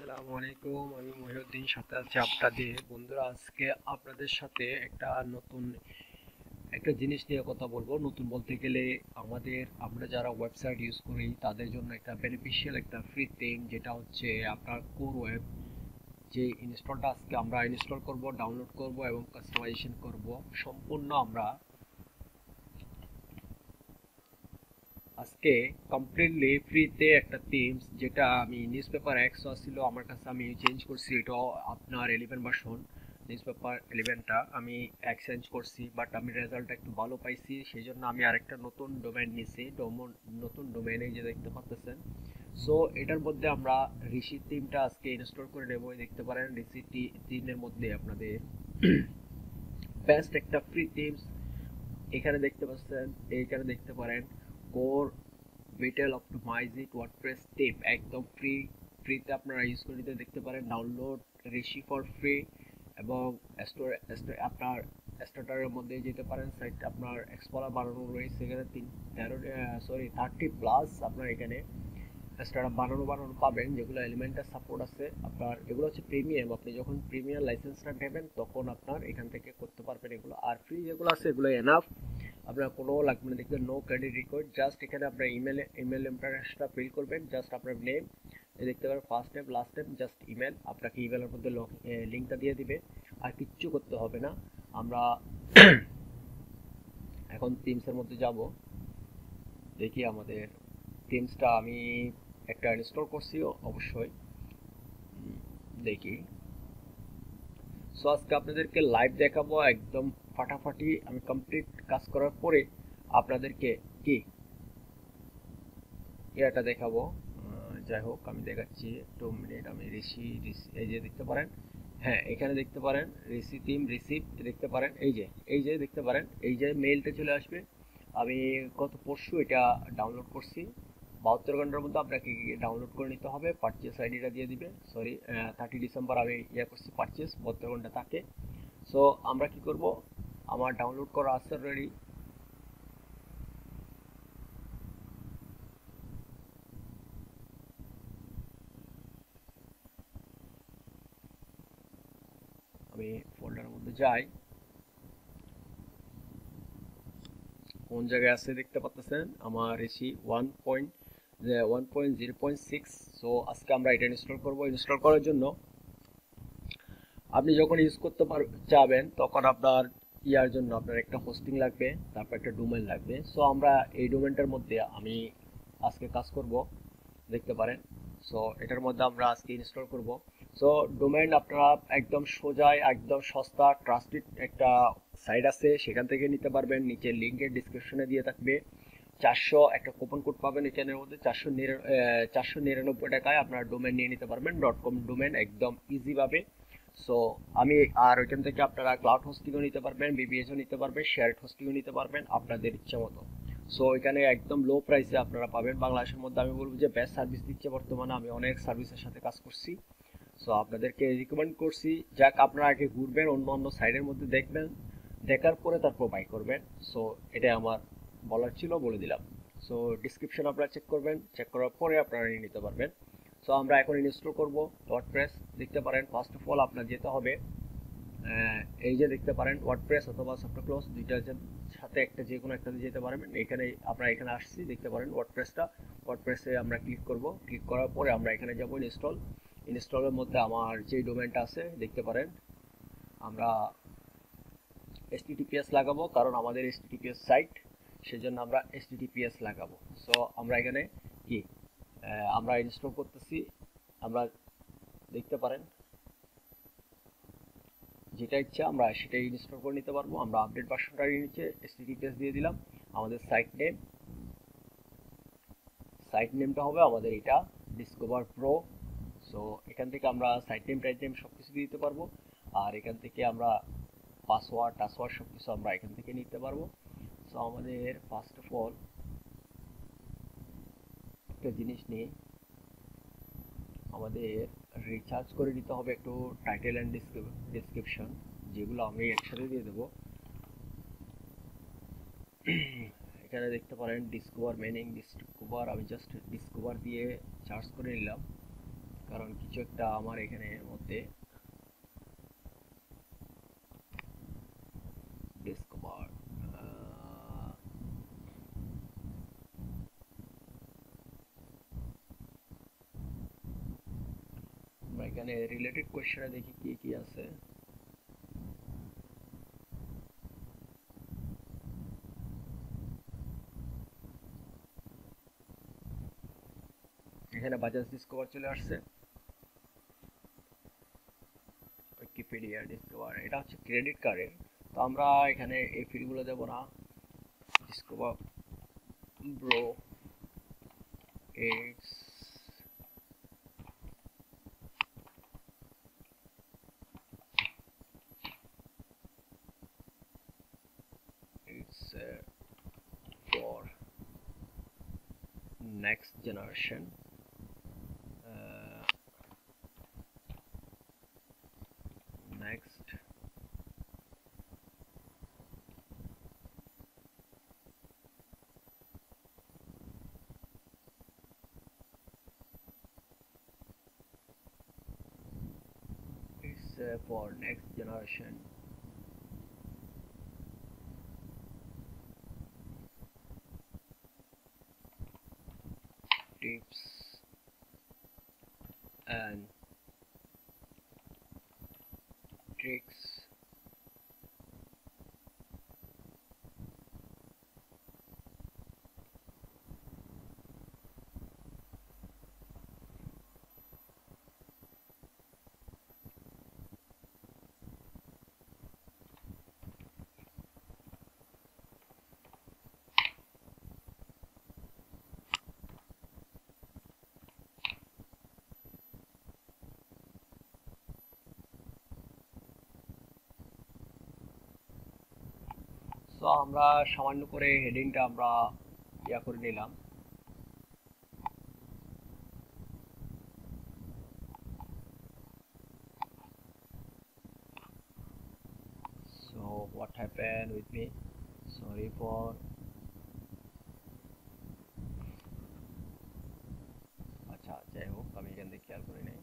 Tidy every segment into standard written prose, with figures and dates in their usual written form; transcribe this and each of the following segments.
আসসালামু আলাইকুম, আমি মহিউদ্দিন সাথে আছি আপনাদের বন্ধুরা। আজকে আপনাদের সাথে একটা জিনিস নিয়ে কথা বলবো। নতুন বলতে গেলে আমরা যারা ওয়েবসাইট ইউজ করি তাদের জন্য একটা বেনিফিশিয়াল একটা ফ্রি থিম, যেটা হচ্ছে আপনার কোর ওয়েব। যে ইনস্টলটা আজকে আমরা ইনস্টল করব, ডাউনলোড করব এবং কাস্টমাইজেশন করব সম্পূর্ণ আমরা আজকে কমপ্লিটলি ফ্রিতে একটা থিমস, যেটা আমি নিউজ পেপার এক্স ছিল আমার কাছে, আমি চেঞ্জ করছি। এটাও আপনার 11 ভার্সন, নিউজ পেপার 11টা আমি এক্সচেঞ্জ করছি, বাট আমি রেজাল্টটা একটু ভালো পাইছি, সেই জন্য আমি আরেকটা নতুন ডোমেন নিছি। নতুন ডোমেনে যে দেখতে পাচ্ছেন। সো এটার মধ্যে আমরা ঋষি থিমটা আজকে ইনস্টল করে নেব। দেখতে পারেন ঋষি থিমের মধ্যে আপনাদের বেস্ট একটা ফ্রি থিমস এখানে দেখতে পাচ্ছেন। এইখানে দেখতে পারেন কোর ভিটেল অপটিমাইজ ইট ওয়ার্ডপ্রেস টিপ, একদম ফ্রিতে আপনারা ইউজ করে নিতে। দেখতে পারেন ডাউনলোড ঋষি ফর ফ্রি, এবং আপনার স্টার্টারের মধ্যে যেতে পারেন। সাইট আপনার এক্সপ্লোরার বানানো রয়েছে এখানে 30+ আপনার এখানে স্টার্টআপ বানানো পাবেন, যেগুলো এলিমেন্টার সাপোর্ট আছে আপনার। এগুলো হচ্ছে প্রিমিয়াম, আপনি যখন প্রিমিয়াম লাইসেন্সটা নেবেন তখন আপনার এখান থেকে করতে পারবেন এগুলো। আর ফ্রি যেগুলো আছে এগুলো এনাফ, আপনার কোনো লাগবে না। দেখবেন নো ক্রেডিট রিকোয়ার্ড, জাস্ট এখানে আপনার ইমেল অ্যাড্রেসটা ফিল করবেন, জাস্ট আপনার নেম দেখতে পারেন, first name last name, just email. আপনাকে ইমেলের মধ্যে লিঙ্কটা দিয়ে দিবে, আর কিচ্ছু করতে হবে না। আমরা এখন থিমসের মধ্যে যাব। দেখি আমাদের থিমসটা আমি একটা ইনস্টল করছি অবশ্যই। দেখি। সো আজকে আপনাদেরকে লাইভ দেখাবো একদম ফাটাফাটি। আমি কমপ্লিট কাজ করার পরে আপনাদেরকে কি এটা দেখাবো। যাই হোক, আমি দেখাচ্ছি একটু মিনিট। আমি এই যে দেখতে পারেন, হ্যাঁ এখানে দেখতে পারেন রিসি থিম রিসিভ দেখতে পারেন। এই যে দেখতে পারেন, এই যে মেইলটা চলে আসবে। আমি গত পরশু এটা ডাউনলোড করছি। 72 ঘন্টার মধ্যে আপনাকে ডাউনলোড করে নিতে হবে। পারচেস আইডিটা দিয়ে দিবে। সরি, 30 ডিসেম্বর আমি করছি পারচেস, 72 ঘন্টা থাকে। সো আমরা কি করব, আমার ডাউনলোড করা আছে রেডি। আমি ফোল্ডারের মধ্যে যাই। কোন জায়গায় আছে দেখতে পাচ্ছেন, আমার এসি 1.0.6। সো আজকে আমরা এটা ইনস্টল করব। ইনস্টল করার জন্য আপনি যখন ইউজ করতে চাবেন তখন আপনার ইয়ার জন্য আপনার একটা হোস্টিং লাগবে, তারপর একটা ডোমেন লাগবে। সো আমরা এই ডোমেনটার মধ্যে আমি আজকে কাজ করব, দেখতে পারেন। সো এটার মধ্যে আমরা আজকে ইনস্টল করব। সো ডোমেন আপনারা একদম সোজাই, একদম সস্তা ট্রাস্টেড একটা সাইট আছে, সেখান থেকে নিতে পারবেন। নিচে লিঙ্কের ডিসক্রিপশনে দিয়ে থাকবে। 400 একটা কুপন কোড পাবেন এখানের মধ্যে, 499 টাকায় আপনার ডোমেন নিয়ে নিতে পারবেন। .com ডোমেন একদম ইজি ভাবে। সো আমি আর ওইখান থেকে আপনারা ক্লাউড হোস্টিংও নিতে পারবেন, বিবিএসও নিতে পারবেন, শেয়ার্ড হোস্টিংও নিতে পারবেন আপনাদের ইচ্ছা মতো। সো এখানে একদম লো প্রাইসে আপনারা পাবেন। বাংলাদেশের মধ্যে আমি বলবো যে বেস্ট সার্ভিস দিচ্ছে বর্তমানে। আমি অনেক সার্ভিসের সাথে কাজ করছি। সো আপনাদেরকে রিকমেন্ড করছি, যাক আপনারা আগে ঘুরবেন, অন্য অন্য সাইডের মধ্যে দেখবেন, দেখার পরে তারপর বাই করবেন। সো এটাই আমার বলার ছিল, বলে দিলাম। সো ডিসক্রিপশন আপনারা চেক করবেন, চেক করার পরে আপনারা নিয়ে নিতে পারবেন। সো আমরা এখন ইনস্টল করব ওয়ার্ডপ্রেস। দেখতে পারেন ফার্স্ট অফ অল আপনার যেতে হবে, এই যে দেখতে পারেন ওয়ার্ডপ্রেস অথবা সফটক্লোজ, দুইটার সাথে একটা যে কোনো একটাতে যেতে পারবেন। এখানে আমরা এখানে আসছি, দেখতে পারেন ওয়ার্ডপ্রেসে আমরা ক্লিক করব। ক্লিক করার পরে আমরা এখানে যাব ইনস্টলের মধ্যে আমার যে ডোমেনটা আছে দেখতে পারেন, আমরা HTTPS লাগাবো, কারণ আমাদের HTTPS সাইট, সেজন্য আমরা HTTPS লাগাবো। সো আমরা এখানে কি আমরা ইনস্টল করতেছি। আমরা দেখতে পারেন যেটা ইচ্ছা আমরা সেটাই ইনস্টল করে নিতে পারবো। আমরা আপডেট ভার্সনটার নিচে HTTPS দিয়ে দিলাম। আমাদের সাইট নেমটা হবে আমাদের এটা ডিসকভার প্রো। সো এখান থেকে আমরা সাইট নেম টাইট নেম সব কিছু দিতে পারবো। আর এখান থেকে আমরা টাসওয়ার্ড সব কিছু আমরা এখান থেকে নিতে পারবো। সো আমাদের ফার্স্ট অফ অল একটা জিনিস নিয়ে আমাদের রিচার্জ করে নিতে হবে একটু টাইটেল অ্যান্ড ডিসক্রিপশন, যেগুলো আমি একসাথে দিয়ে দেবো। এখানে দেখতে পারেন ডিসকভার মিনিং ডিসকভার, আমি জাস্ট ডিসকভার দিয়ে চার্জ করে নিলাম, কারণ কিছু একটা আমার এখানে মধ্যে ডিসকভার আমরা এখানে রিলেটেড কোয়েশ্চেনে দেখি কি কি আছে। এখানে বাজাজ ডিসকভার চলে আসছে, উইকিপিডিয়া ডিসকভার, এটা হচ্ছে ক্রেডিট কার্ডের। তো আমরা এখানে এই ফিল্ডগুলো দেব না। Discover bro it's for next generation. Next it's for next generation. Tips and tricks তো আমরা সামান্য করে হেডিংটা আমরা ইয়া করে নিলাম। So what happened with me? Sorry for আচ্ছা যাই হোক, আমি এখান থেকে খেয়াল করি নাই।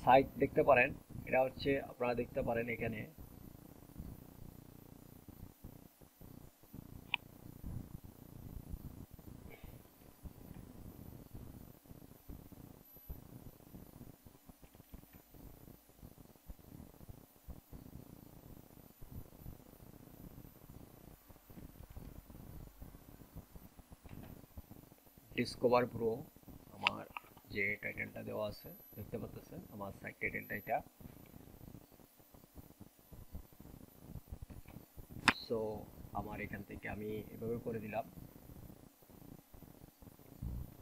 সাইট দেখতে পারেন, এটা হচ্ছে আপনারা দেখতে পারেন এখানে ডিসকভার প্রো আমার যে টাইটেলটা দেওয়া আছে দেখতে পাচ্ছেন, আমার সাইট টাইটেলটা এটা। সো আমার এখান থেকে আমি এভাবে করে দিলাম,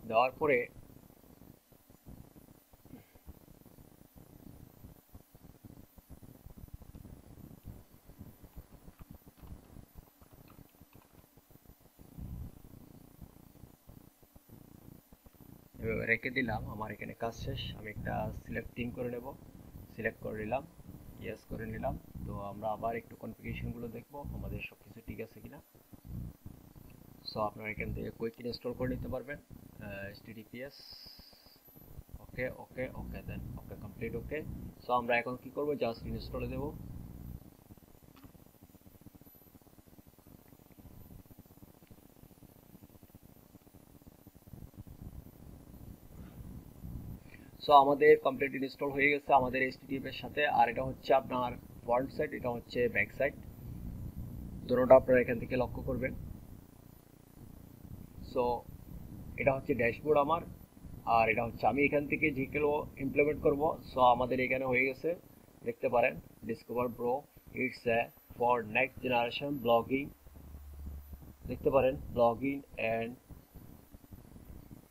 দেওয়ার পরে এভাবে রেখে দিলাম। আমার এখানে কাজ শেষ, আমি একটা সিলেক্টিং করে নেব, সিলেক্ট করে নিলাম, ইয়েস করে নিলাম। তো আমরা আবার একটু কনফিগারেশনগুলো দেখব আমাদের সব কিছু ঠিক আছে কিনা। সো আপনারা এখান থেকে কুইক ইনস্টল করে নিতে পারবেন, https ওকে ওকে ওকে দেন ওকে কমপ্লিট ওকে। সো আমরা এখন কি করব, জাস্ট ইনস্টলে দেব। সো আমাদের কমপ্লিট ইনস্টল হয়ে গেছে আমাদের HTTP এর সাথে। আর এটা হচ্ছে আপনার ফ্রন্ট সাইড, এটা হচ্ছে ব্যাক সাইড, দুটোটা আপনারা এখান থেকে লক্ষ্য করবেন। সো এটা হচ্ছে ড্যাশবোর্ড আমার, আর এটা হচ্ছে আমি এখান থেকে যেগুলো ইমপ্লিমেন্ট করব। সো আমাদের এখানে হয়ে গেছে, দেখতে পারেন discover pro it's for next generation blogging, দেখতে পারেন blogging and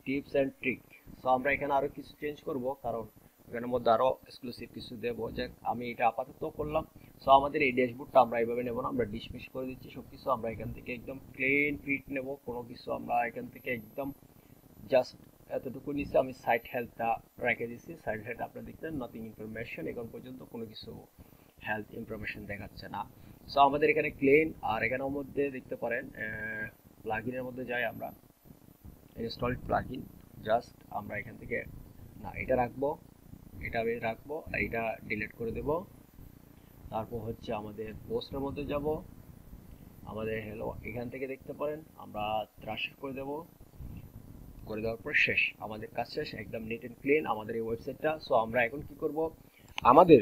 tips and trick. So আমরা এখানে আরও কিছু চেঞ্জ করব, কারণ এখানের মধ্যে আরও এক্সক্লুসিভ কিছু দেবো, যে আমি এটা আপাতত করলাম। সো আমাদের এই ড্যাশবোর্ডটা আমরা এইভাবে নেব না, আমরা ডিসমিস করে দিচ্ছি সব কিছু। আমরা এখান থেকে একদম ক্লিন ফিট নেব, কোনো কিছু আমরা এখান থেকে একদম জাস্ট এতটুকু নিচে আমি সাইট হেলথটা রেখে দিচ্ছি। সাইট হেলথ আপনারা দেখতেন নাথিং ইনফরমেশন, এখন পর্যন্ত কোনো কিছু হেলথ ইনফরমেশন দেখাচ্ছে না। সো আমাদের এখানে ক্লিন, আর এখানের মধ্যে দেখতে পারেন প্লাগইনের মধ্যে যাই আমরা, ইনস্টল প্লাগইন। জাস্ট আমরা এখান থেকে না এটা রাখবো, এটা আমি রাখবো, এটা ডিলিট করে দেব। তারপর হচ্ছে আমাদের পোস্টের মধ্যে যাব, আমাদের হ্যালো এখান থেকে দেখতে পারেন আমরা ট্রান্সফার করে দেব। করে দেওয়ার পর শেষ, আমাদের কাজ শেষ, একদম নিট এন্ড ক্লিন আমাদের এই ওয়েবসাইটটা। সো আমরা এখন কি করব, আমাদের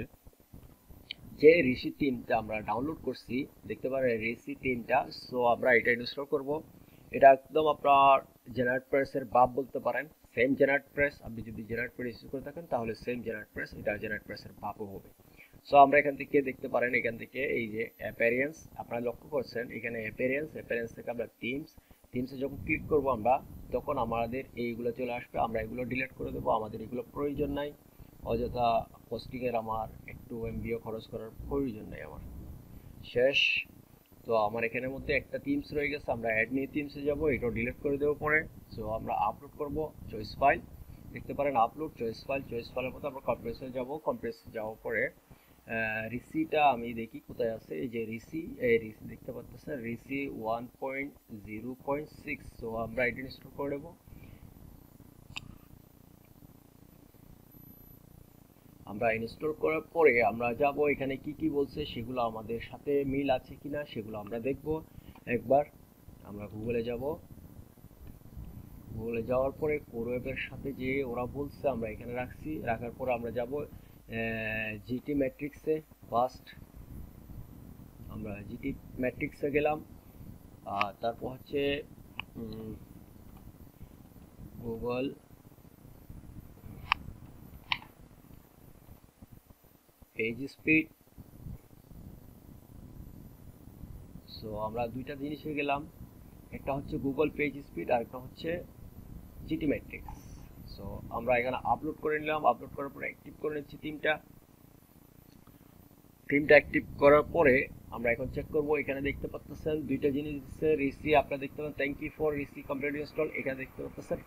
যে রিসি টিমটা আমরা ডাউনলোড করছি দেখতে পারেন রিসি টিমটা, সো আমরা এটা ইনস্টল করব। এটা একদম আপনার জেনারেট প্রেসের বাপ বলতে পারেন, সেম জেনারেট প্রেস। আপনি যদি জেনারেট প্রেস ইউজ করে থাকেন তাহলে সেম জেনারেট প্রেস, এটা জেনারেট প্রেসের বাপও হবে। সো আমরা এখান থেকে দেখতে পারেন, এখান থেকে এই যে অ্যাপিয়ারেন্স আপনারা লক্ষ্য করছেন, এখানে অ্যাপিয়ারেন্স থেকে আমরা টিমসে যখন ক্লিক করব আমরা, তখন আমাদের এইগুলো চলে আসবে। আমরা এগুলো ডিলিট করে দেবো, আমাদের এগুলো প্রয়োজন নাই। অযথা পোস্টিংয়ের আমার একটু এমবিও খরচ করার প্রয়োজন নেই আমার। শেষ। তো আমার এখানের মধ্যে একটা টিমস রয়ে গেছে, আমরা অ্যাড নিউ টিমসে যাব, এটাও ডিলিট করে দেবো পরে। সো আমরা আপলোড করব চয়েস ফাইল, দেখতে পারেন আপলোড চয়েস ফাইলের মধ্যে আমরা কম্প্রেসে যাব। কম্প্রেসে যাওয়ার পরে রিসিটা আমি দেখি কোথায় আছে, এই যে রিসি, এই রিসি দেখতে পাচ্ছেন রিসি 1.0.6। সো আমরা এটা ইনস্টল করে দেবো। আমরা ইনস্টল করার পরে আমরা যাব, এখানে কি কি বলছে সেগুলো আমাদের সাথে মিল আছে কিনা সেগুলো আমরা দেখব একবার। আমরা গুগলে যাব, গুগলে যাওয়ার পরে কোর ওয়েবের সাথে যে ওরা বলছে আমরা এখানে রাখছি। রাখার পরে আমরা যাব জিটি ম্যাট্রিক্সে। ফার্স্ট আমরা জিটি ম্যাট্রিক্সে গেলাম, তারপর হচ্ছে গুগল পেজ স্পিড। সো আমরা দুইটা জিনিসে গেলাম, একটা হচ্ছে গুগল পেজ স্পিড আর একটা হচ্ছে জিটি ম্যাট্রিক্স। সো আমরা এখানে আপলোড করে নিলাম, আপলোড করার পরে অ্যাক্টিভ করে নিচ্ছি টিমটা অ্যাক্টিভ করার পরে আমরা এখন চেক করব। এখানে দেখতে পাচ্ছেন দুইটা জিনিস দিচ্ছে, রিসি আপনারা দেখতে পারেন থ্যাংক ইউ ফর রিসি কমপ্লিট ইনস্টল। এখানে দেখতে পাচ্ছেন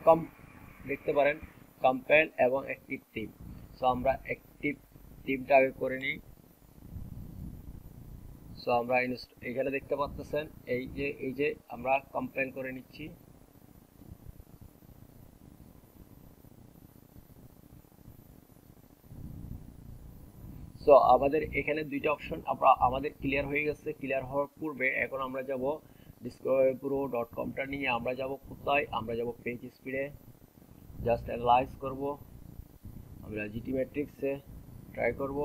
দেখতে পারেন কম্পাইল এবং অ্যাক্টিভ টিম। সো আমরা অ্যাক্টিভ টিমটা আগে করে নিই। সো আমরা এখানে দেখতে পাচ্ছেন এই যে আমরা কম্পাইল করে নিচ্ছি। সো আমাদের এখানে দুইটা অপশন আমাদের ক্লিয়ার হয়ে গেছে। ক্লিয়ার হওয়ার পূর্বে এখন আমরা যাব discoverypro.com-টা নিয়ে আমরা যাব কোথায়, আমরা যাব পেজ স্পিডে। জাস্ট অ্যানালাইজ করব, আমরা জিটি ম্যাট্রিক্সে ট্রাই করব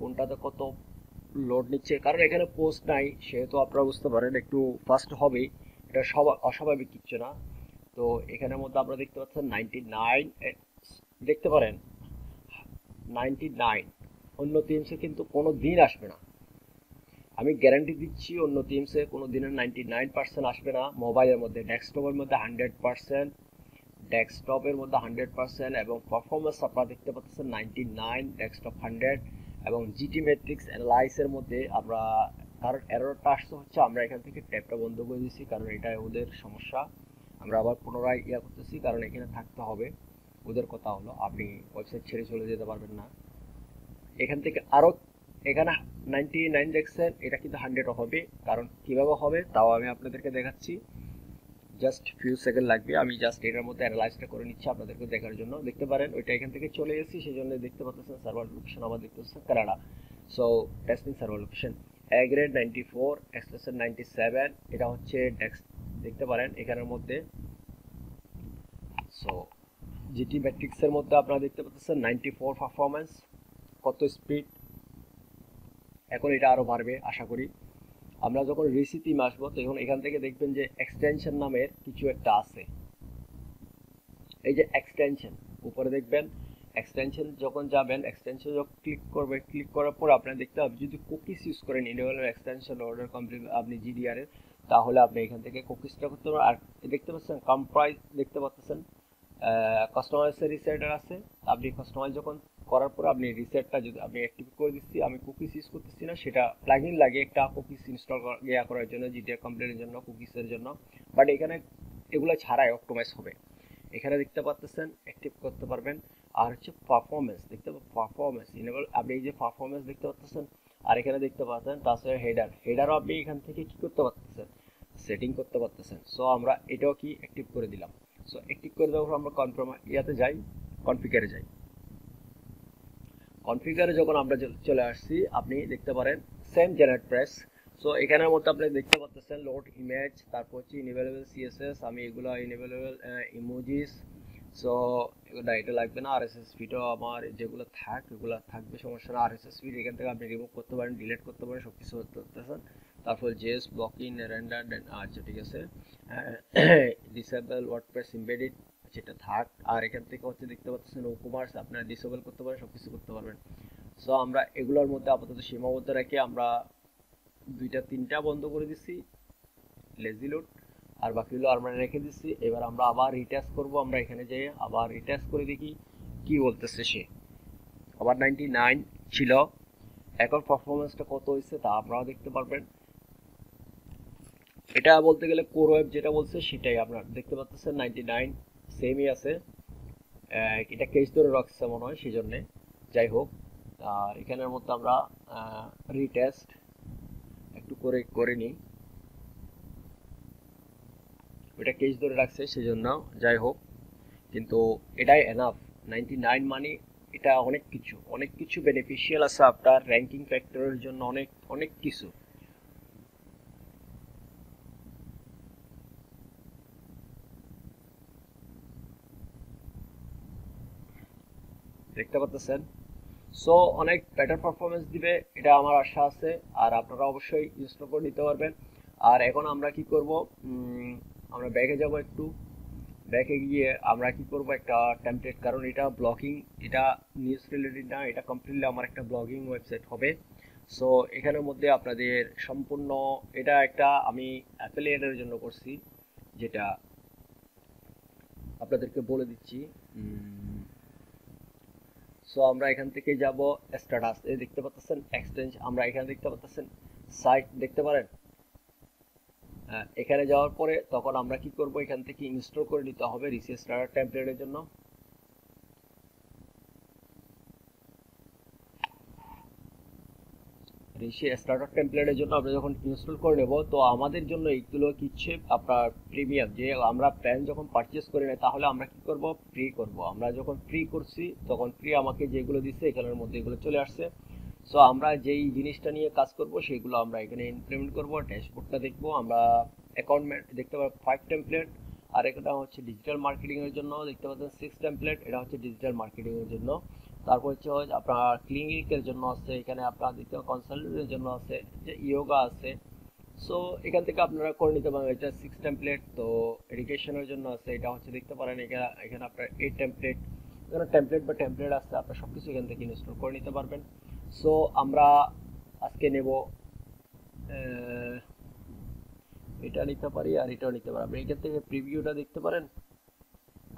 কোনটাতে কত লোড নিচ্ছে, কারণ এখানে পোস্ট নাই সেহেতু আপনারা বুঝতে পারেন একটু ফাস্ট হবেই, এটা অস্বাভাবিক কিচ্ছু না। তো এখানের মধ্যে আমরা দেখতে পাচ্ছেন 99 দেখতে পারেন 99। অন্য টিমসে কিন্তু কোনো দিন আসবে না, আমি গ্যারান্টি দিচ্ছি অন্য টিমসে কোনো দিনের 99% আসবে না। মোবাইলের মধ্যে ডেস্কটপের মধ্যে 100%, এবং পারফরমেন্স আপনারা দেখতে পাচ্ছেন 99, ডেস্কটপ 100 এবং জিটি ম্যাট্রিক্স অ্যানালাইসের মধ্যে আমরা, কারণ এররটা আসছে হচ্ছে আমরা এখান থেকে ট্যাবটা বন্ধ করে দিচ্ছি কারণ এটা ওদের সমস্যা। আমরা আবার পুনরায় করতেছি কারণ এখানে থাকতে হবে। ওদের কথা হলো আপনি ওয়েবসাইট ছেড়ে চলে যেতে পারবেন না। এখান থেকে আরও এখানে 99 দেখছেন, এটা কিন্তু 100 হবে। কারণ কিভাবে হবে তাও আমি আপনাদেরকে দেখাচ্ছি, জাস্ট ফিউ সেকেন্ড লাগবে। আমি জাস্ট এটার মধ্যে অ্যানালাইজটা করে নিচ্ছি আপনাদেরকে দেখার জন্য। দেখতে পারেন ওইটা এখান থেকে চলে গেছি, সেই জন্য দেখতে পাচ্ছেন সার্ভার লোকেশন আমার দেখতে পাচ্ছেন Canada. So testing server location A grade 94, expression 97, এটা হচ্ছে দেখতে পারেন এখানের মধ্যে। সো জিটি ম্যাট্রিক্সের মধ্যে আপনারা দেখতে পাচ্ছেন 94 পারফরমেন্স, কত স্পিড। এখন এটা আরও বাড়বে আশা করি। আমরা যখন রিসি টিম আসবো তখন এখান থেকে দেখবেন যে এক্সটেনশন নামের কিছু একটা আছে, এই যে এক্সটেনশন উপরে দেখবেন। এক্সটেনশন যখন যাবেন, এক্সটেনশন যখন ক্লিক করার পর আপনার দেখতে হবে যদি কুকিজ ইউজ করেন ইনেবল এক্সটেনশন অর্ডার কমপ্লিট আপনি জিডিআর এর, তাহলে আপনি এখান থেকে কুকিজটা করতে পারবেন। আর দেখতে পাচ্ছেন কম্প্রাইজ দেখতে পাচ্ছেন কাস্টমাইজের রিসেটার আছে। আপনি কাস্টমাইজ যখন করার পর আপনি রিসেটটা যদি আমি অ্যাক্টিভ করে দিচ্ছি, আমি কুকিজ ইউজ করতেছি না, সেটা প্লাগইন লাগে একটা কুকিজ ইনস্টল করার জন্য জিটিআর কমপ্লিটের জন্য কুকিজের জন্য, বাট এখানে এগুলো ছাড়াই অপটিমাইজ হবে। এখানে দেখতে পাচ্ছেন অ্যাক্টিভ করতে পারবেন। আর হচ্ছে পারফরমেন্স দেখতে পারফরমেন্স ইনেবল, আপনি এই যে পারফরমেন্স দেখতে পাচ্ছেন। আর এখানে দেখতে পাচ্ছেন তাছাড়া হেডারও আপনি এখান থেকে কি করতে পারতেছেন, সেটিং করতে পারতেছেন। সো আমরা এটাও কি অ্যাক্টিভ করে দিলাম। সো অ্যাক্টিভ করে দেওয়ার পর আমরা ইয়াতে যাই, কনফিগারে যাই। কনফিগারে যখন আমরা চলে আসছি, আপনি দেখতে পারেন সেম জেনারেট প্রেস। সো এখানের মধ্যে আপনি দেখতে পাচ্ছেন লোড ইমেজ, তারপর হচ্ছে ইনেবল সিএসএস, আমি এগুলো ইনেবল ইমোজিস। সো এটা লাগবে না। আরএসএস ফিডও আমার যেগুলো এগুলো থাকবে, সমস্যা না। আরএসএস ফিড এখান থেকে আপনি রিমুভ করতে পারেন, ডিলিট করতে পারেন, সব কিছু করতে পারতেছেন। তারপর জেস ব্লকিং রেন্ডার, আচ্ছা ঠিক আছে। ডিসেবল ওয়ার্ডপ্রেস এমবেডেড, সেটা থাক। আর এখান থেকে হচ্ছে দেখতে পাচ্ছেন ওকমার্স আপনারা ডিসেবল করতে পারেন, সবকিছু করতে পারবেন। সো আমরা এগুলোর মধ্যে আপাতত সীমাবদ্ধ রেখে আমরা 2-3টা বন্ধ করে দিচ্ছি লেজি লোড, আর বাকিগুলো আমরা রেখে দিচ্ছি। এবার আমরা আবার রিটেস্ট করব। আমরা এখানে যেয়ে আবার রিটেস্ট করে দেখি কি বলতেছে সে। আবার 99 ছিল, এখন পারফরমেন্সটা কত হয়েছে তা আপনারা দেখতে পারবেন। এটা বলতে গেলে কোর ওয়েব যেটা বলছে সেটাই আপনারা দেখতে পাচ্ছেন, 99 সেমই আছে। এটা কেস ধরে রাখছে মনে হয়, সেই জন্যে। যাই হোক, আর এখানের মধ্যে আমরা রিটেস্ট একটু করে নিই। এটা কেস ধরে রাখছে সেই জন্য, যাই হোক, কিন্তু এটাই এনাফ। 99 মানে এটা অনেক কিছু বেনিফিশিয়াল আছে আপনার র্যাঙ্কিং ফ্যাক্টরের জন্য, অনেক অনেক কিছু। দেখতে পাচ্ছেন। সো অনেক বেটার পারফরমেন্স দিবে, এটা আমার আশা আছে। আর আপনারা অবশ্যই ইনস্টল করে নিতে পারবেন। আর এখন আমরা কি করব, আমরা ব্যাকে যাব একটু। ব্যাকে গিয়ে আমরা কি করব, একটা টেমপ্লেট, কারণ এটা ব্লগিং, এটা নিউজ রিলেটেড না, এটা কমপ্লিটলি আমার একটা ব্লগিং ওয়েবসাইট হবে। সো এখানের মধ্যে আপনাদের সম্পূর্ণ, এটা একটা আমি অ্যাফিলিয়েটের জন্য করছি, যেটা আপনাদেরকে বলে দিচ্ছি। সো আমরা এখান থেকে যাব স্ট্যাটাস, এই দেখতে পাচ্ছেন এক্সচেঞ্জ, আমরা এখানে দেখতে পাচ্ছেন সাইট দেখতে পারেন। এখানে যাওয়ার পরে তখন আমরা কি করব, এখান থেকে ইনস্টল করে নিতে হবে রিসি স্টার্টার টেমপ্লেটের জন্য। রিসি স্টার্টার টেমপ্লেটের জন্য আমরা যখন ইনস্টল করে নেব, তো আমাদের জন্য এইগুলো কিচ্ছে আপনার প্রিমিয়াম, যে আমরা প্ল্যান যখন পারচেস করি না, তাহলে আমরা কি করব, ফ্রি করব। আমরা যখন ফ্রি করছি তখন ফ্রি আমাকে যেগুলো দিচ্ছে এখানের মধ্যে এগুলো চলে আসছে। সো আমরা যেই জিনিসটা নিয়ে কাজ করব সেগুলো আমরা এখানে ইমপ্লিমেন্ট করব। ড্যাশবোর্ডটা দেখবো আমরা, অ্যাকাউন্ট দেখতে পাবো 5 টেমপ্লেট। আর এটা হচ্ছে ডিজিটাল মার্কেটিং এর জন্য দেখতে পাচ্ছেন 6 টেমপ্লেট, এটা হচ্ছে ডিজিটাল মার্কেটিং এর জন্য। তারপর হচ্ছে আপনার ক্লিনিকের জন্য আছে, এখানে আপনার দ্বিতীয় কনসালটেন্টের জন্য আছে, যে ইয়োগা আছে। সো এখান থেকে আপনারা করে নিতে পারেন। এটা 6 টেমপ্লেট। তো এডুকেশনের জন্য আছে, এটা হচ্ছে দেখতে পারেন এখানে আপনার 8 টেমপ্লেট। এখানে টেমপ্লেট আছে, আপনার সব কিছু এখান থেকে ইনস্টল করে নিতে পারবেন। সো আমরা আজকে নেব, এটা নিতে পারি আর এটাও নিতে পারি। আপনি এখান থেকে প্রিভিউটা দেখতে পারেন,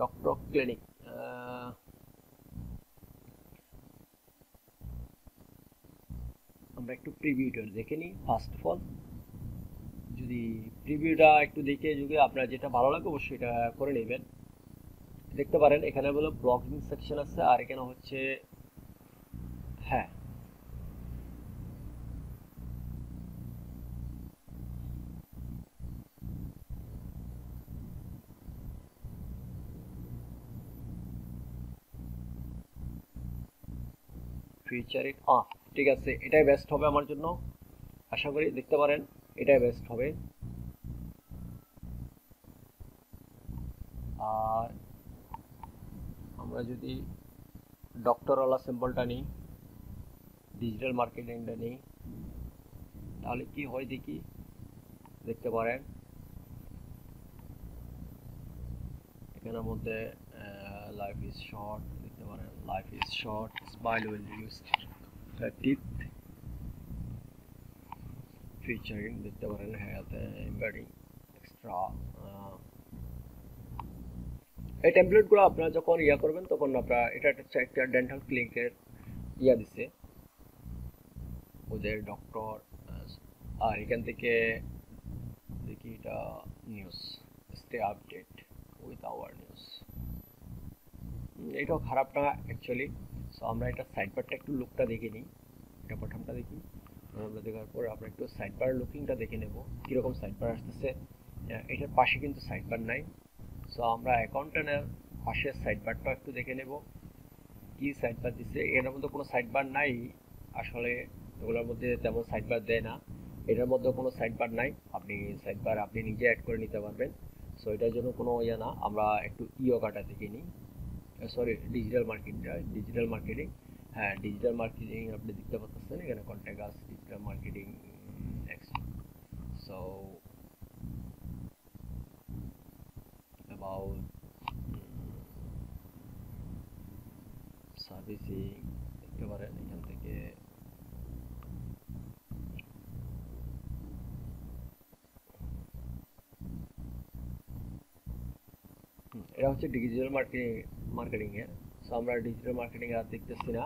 ডক্টর ক্লিনিক। আমরা একটু প্রিভিউটা দেখে নিই ফার্স্ট অফ অল। যদি প্রিভিউটা একটু দেখে যদি আপনার যেটা ভালো লাগে অবশ্যই এটা করে নেবেন। দেখতে পারেন এখানে বলে ব্লগিং সেকশন আছে, আর এখানে হচ্ছে হ্যাঁ, ফিচার ইট, ঠিক আছে, এটাই বেস্ট হবে আমার জন্য। আশা করি দেখতে পারেন এটাই বেস্ট হবে। আর আমরা যদি ডক্টরওয়ালা সিম্বলটা নিই, ডিজিটাল মার্কেটিংটা নিই, তাহলে কি হয় দেখি। দেখতে পারেন এখানের মধ্যে লাইফ ইজ শর্ট, দেখতে পারেন life is short, smile will use tip, featuring দেখতে পারেন হেলথ এমবেডিং এক্সট্রা। এই টেমপ্লেটগুলো আপনারা যখন ইয়া করবেন তখন আপনারা, এটা একটা ডেন্টাল ক্লিনিকের ইয়া দিছে ওদের ডক্টর। আর এখান থেকে দেখি এটা news, stay update with our news. এটাও খারাপ না অ্যাকচুয়ালি। সো আমরা এটা সাইড বারটা একটু লুকটা দেখে নিই। এটা প্রথমটা দেখি, আমরা দেখার পর আমরা একটু সাইড বার লুকিংটা দেখে নেব কীরকম সাইড বার আসতেছে। এটার পাশে কিন্তু সাইড বার নাই। সো আমরা অ্যাকাউন্টের পাশের সাইড বারটা একটু দেখে নেব কি সাইড বার দিচ্ছে। এর মধ্যে কোনো সাইড বার নাই আসলে, এগুলোর মধ্যে তেমন সাইড বার দেয় না। এটার মধ্যে কোনো সাইড বার নাই, আপনি সাইড বার আপনি নিজে অ্যাড করে নিতে পারবেন। সো এটার জন্য কোনো ইয়ে না। আমরা একটু ইয়োগাটা দেখে নিই, সরি ডিজিটাল মার্কেটিং। হ্যাঁ, ডিজিটাল মার্কেটিং আপনি দেখতে পাচ্ছেন এখানে contact us digital marketing next. So about servicing দেখতে পারেন এখান থেকে। এটা হচ্ছে ডিজিটাল মার্কেটিং এর। সো আমরা ডিজিটাল মার্কেটিং আর দেখতেছি না,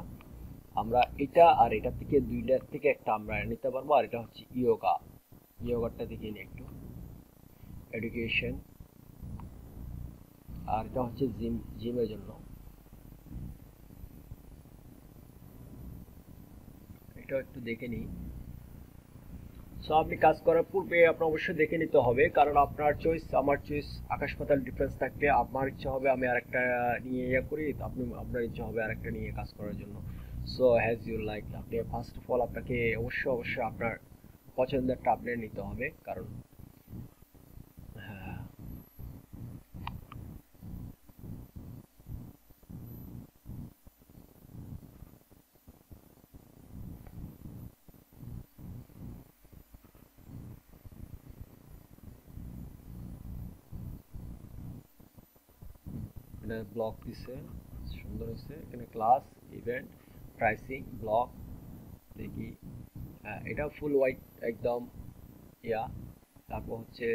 আমরা এটা আর এটা থেকে দুইটার থেকে একটা আমরা নিতে পারবো। আর এটা হচ্ছে ইয়োগাটা দেখে নিই একটু, এডুকেশন। আর এটা হচ্ছে জিমের জন্য, এটা একটু দেখে নিই। সো আপনি কাজ করার পূর্বে আপনার অবশ্যই দেখে নিতে হবে, কারণ আপনার চয়েস আমার চয়েস আকাশ পাতাল ডিফারেন্স থাকবে। আমার ইচ্ছা হবে আমি আরেকটা নিয়ে ইয়ে করি, আপনার ইচ্ছা হবে আরেকটা নিয়ে কাজ করার জন্য। সো হ্যাজ ইউ লাইক, আপনি ফার্স্ট অফ অল আপনাকে অবশ্যই আপনার পছন্দেরটা আপনার নিতে হবে, কারণ হ্যাঁ, এটা ব্লক দিছে, সুন্দর হয়েছে। এখানে ক্লাস, ইভেন্ট, প্রাইসিং, ব্লক দেখি। হ্যাঁ, এটা ফুল হোয়াইট একদম ইয়া। তারপর হচ্ছে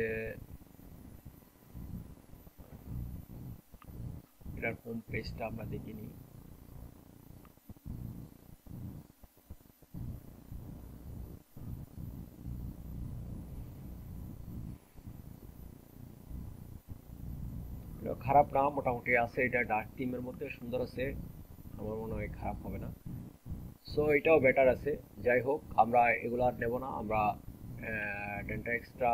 এটার হোম পেজটা আমরা দেখে নিই। এটা খারাপ না, মোটামুটি আছে। এটা ডার্ক থিমের মধ্যে সুন্দর আছে, আমার মনে হয় খারাপ হবে না। সো এটাও বেটার আছে। যাই হোক, আমরা এগুলো আর নেব না, আমরা ডেন্টা এক্সট্রা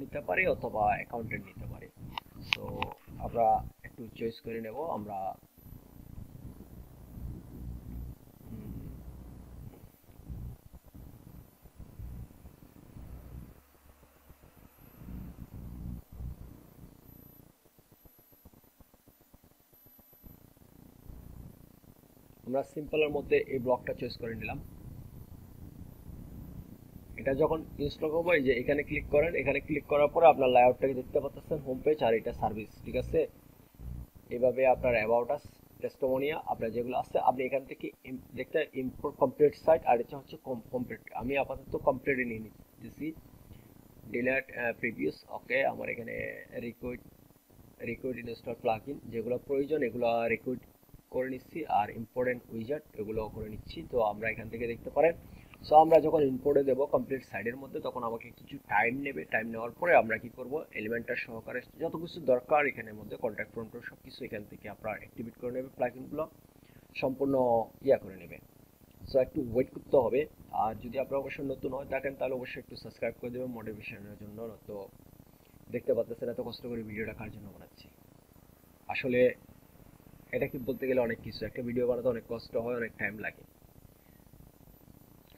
নিতে পারি অথবা অ্যাকাউন্টেন্ট নিতে পারি। সো আমরা একটু চয়েস করে নেব। আমরা সিম্পলের মধ্যে এই ব্লকটা চয়েস করে নিলাম। এটা যখন ইনস্টল করবো, এই যে এখানে ক্লিক করেন, এখানে ক্লিক করার পরে আপনার লেআউটটাকে দেখতে পাচ্ছেন, হোম পেজ, আর এটা সার্ভিস, ঠিক আছে। এভাবে আপনার অ্যাবাউট আস, টেস্টিমোনিয়া, আপনার যেগুলো আছে আপনি এখান থেকে দেখতে ইম্পোর্ট কমপ্লিট সাইট, আর এটা হচ্ছে কমপ্লিট। আমি আপাতত কমপ্লিটে নিয়ে নিতেছি। ডিলেট প্রিভিয়াস, ওকে। আমার এখানে রিকুইড ইনস্টল প্লাগইন, যেগুলো প্রয়োজন এগুলো রিকুইড করে নিচ্ছি, আর ইম্পর্টেন্ট উইজার্ড এগুলো করে নিচ্ছি। তো আমরা এখান থেকে দেখতে পারেন। সো আমরা যখন ইম্পোর্টে দেবো কমপ্লিট সাইডের মধ্যে, তখন আমাকে কিছু টাইম নেবে। টাইম নেওয়ার পরে আমরা কি করব, এলিমেন্টার সহকারে যত কিছু দরকার এখানের মধ্যে কন্ট্যাক্ট ফ্রন্ট সব কিছু এখান থেকে আপনার অ্যাক্টিভেট করে নেবে, প্লাগইনগুলো সম্পূর্ণ ইয়া করে নেবে। সো একটু ওয়েট করতে হবে। আর যদি আপনারা অবশ্যই নতুন হয় থাকেন, তাহলে অবশ্যই একটু সাবস্ক্রাইব করে দেবেন মোটিভেশনের জন্য। তো দেখতে পাচ্ছেন এত কষ্ট করে ভিডিওটা কার জন্য বানাচ্ছি। আসলে এটা কি বলতে গেলে অনেক কিছু, একটা ভিডিও বানাতে অনেক কষ্ট হয়, অনেক টাইম লাগে।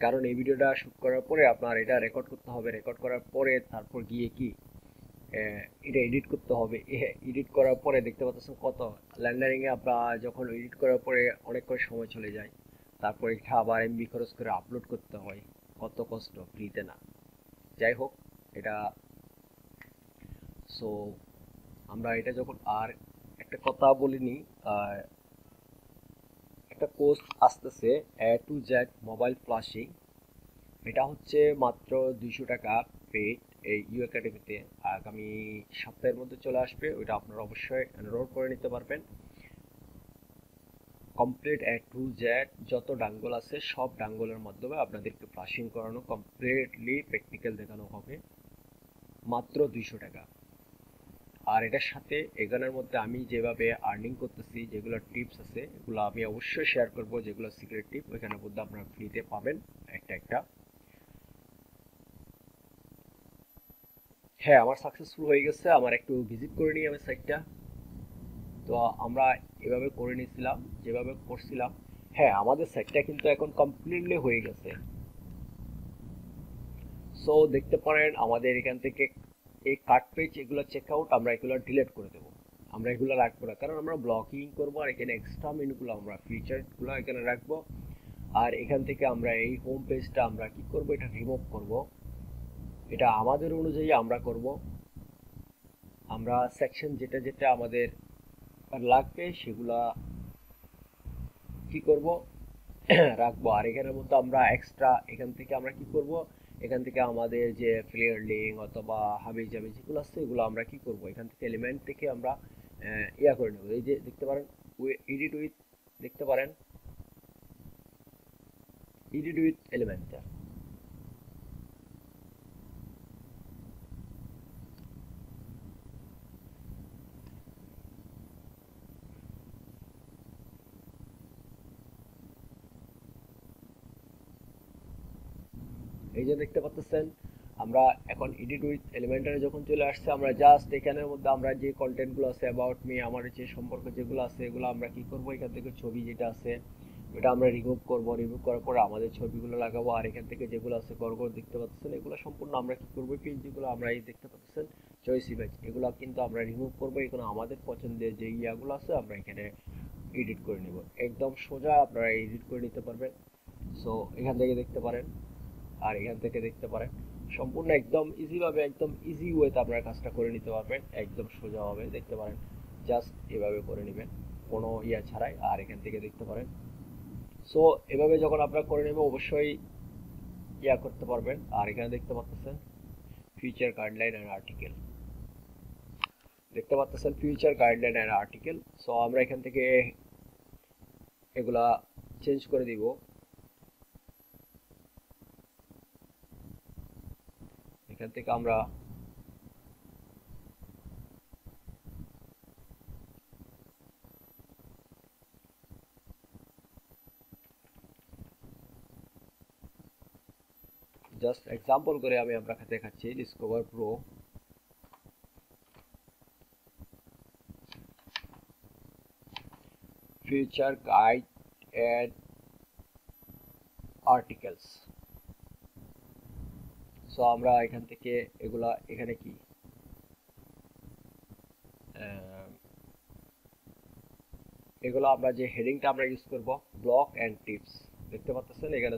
কারণ এই ভিডিওটা শুট করার পরে আপনার এটা রেকর্ড করতে হবে, রেকর্ড করার পরে তারপর গিয়ে কি এটা এডিট করতে হবে। এডিট করার পরে দেখতে পাচ্ছেন কত ল্যান্ডারিংয়ে আপনার যখন এডিট করার পরে অনেক করে সময় চলে যায়। তারপর এটা আবার এমবি খরচ করে আপলোড করতে হয়, কত কষ্ট, ফ্রিতে না। যাই হোক, এটা সো আমরা এটা যখন, আর একটা কথা বলিনি, একটা কোর্স আসতেছে A to Z mobile flashing. এটা হচ্ছে মাত্র 200 টাকা পেড এই ইউ একাডেমিতে। আগামী সপ্তাহের মধ্যে চলে আসবে, ওইটা আপনারা অবশ্যই এনরোল করে নিতে পারবেন। কমপ্লিট A to Z যত ডাঙ্গল আছে সব ডাঙ্গলের মাধ্যমে আপনাদেরকে ফ্লাশিং করানো, কমপ্লিটলি প্র্যাকটিক্যাল দেখানো হবে মাত্র 200 টাকা। আর এটার সাথে এখানের মধ্যে আমি যেভাবে আর্নিং করতেছি, যেগুলো টিপস আছে এগুলো আমি অবশ্যই শেয়ার করব, যেগুলো সিক্রেট টিপ ওইখানের মধ্যে আপনারা ফ্রিতে পাবেন একটা একটা। হ্যাঁ, আমার সাকসেসফুল হয়ে গেছে, আমার একটু ভিজিট করে নিই আমি সাইটটা। তো আমরা এভাবে করে নিয়েছিলাম যেভাবে করছিলাম। হ্যাঁ, আমাদের সাইটটা কিন্তু এখন কমপ্লিটলি হয়ে গেছে। সো দেখতে পারেন আমাদের এখান থেকে এই কার্ড পেজ এগুলো চেক আউট, আমরা এগুলো ডিলিট করে দেবো। আমরা এগুলো রাখবো না, কারণ আমরা ব্লকিং করবো আর এখানে এক্সট্রা মেনুগুলো আমরা ফিচারগুলো এখানে রাখবো। আর এখান থেকে আমরা এই হোম পেজটা আমরা কি করব, এটা রিমুভ করব। এটা আমাদের অনুযায়ী আমরা করব। আমরা সেকশন যেটা যেটা আমাদের লাগবে সেগুলা কি করব রাখবো। আর এখানের মধ্যে আমরা এক্সট্রা এখান থেকে আমরা কি করব, এখান থেকে আমাদের যে ফ্লেয়ার লিঙ্ক অথবা হাবি জাবি যেগুলো আছে এগুলো আমরা কি করব, এখান থেকে এলিমেন্ট থেকে আমরা ইয়া করে নেব। এই যে দেখতে পারেন এডিট উইথ, দেখতে পারেন এডিট উইথ এলিমেন্ট। এই যে দেখতে পাচ্ছেন আমরা এখন এডিট উইথ এলিমেন্টারে যখন চলে আসছে, আমরা জাস্ট এখানের মধ্যে আমরা যে কন্টেন্টগুলো আছে অ্যাবাউট মি, আমার যে সম্পর্ক যেগুলো আছে এগুলো আমরা কি করব, এখান থেকে ছবি যেটা আছে এটা আমরা রিমুভ করব। রিমুভ করার পরে আমাদের ছবিগুলো লাগাবো। আর এখান থেকে যেগুলো আছে গড়গড় দেখতে পাচ্ছেন এগুলো সম্পূর্ণ আমরা কি করব, পেজ যেগুলো আমরা এই দেখতে পাচ্ছেন চয়েস ইমেজ এগুলো কিন্তু আমরা রিমুভ করব। এখানে আমাদের পছন্দের যে ইয়াগুলো আছে আমরা এখানে এডিট করে নেব। একদম সোজা আপনারা এডিট করে নিতে পারবেন। সো এখান থেকে দেখতে পারেন আর এখান থেকে দেখতে পারেন সম্পূর্ণ একদম ইজি ভাবে, একদম ইজি ওয়েতে আপনারা কাজটা করে নিতে পারবেন, একদম সোজা ভাবে দেখতে পারেন। জাস্ট এভাবে করে নেবেন কোনো ইয়া ছাড়াই। আর এখান থেকে দেখতে পারেন। সো এভাবে যখন আপনারা করে নেবেন অবশ্যই ইয়া করতে পারবেন। আর এখানে দেখতে পাচ্ছেন ফিউচার গাইডলাইন এন্ড আর্টিকেল, দেখতে পাচ্ছেন future guideline and article. So আমরা এখান থেকে এগুলা চেঞ্জ করে দিব। এখান থেকে আমরা জাস্ট এক্সাম্পল করে আমি আপনাকে দেখাচ্ছি। Discover pro, future guide and articles. So আমরা এখান থেকে এগুলা এখানে কি এগুলো আমরা যে হেডিংটা আমরা ইউজ করব ব্লক এন্ড টিপস, দেখতে পাচ্ছেন এখানে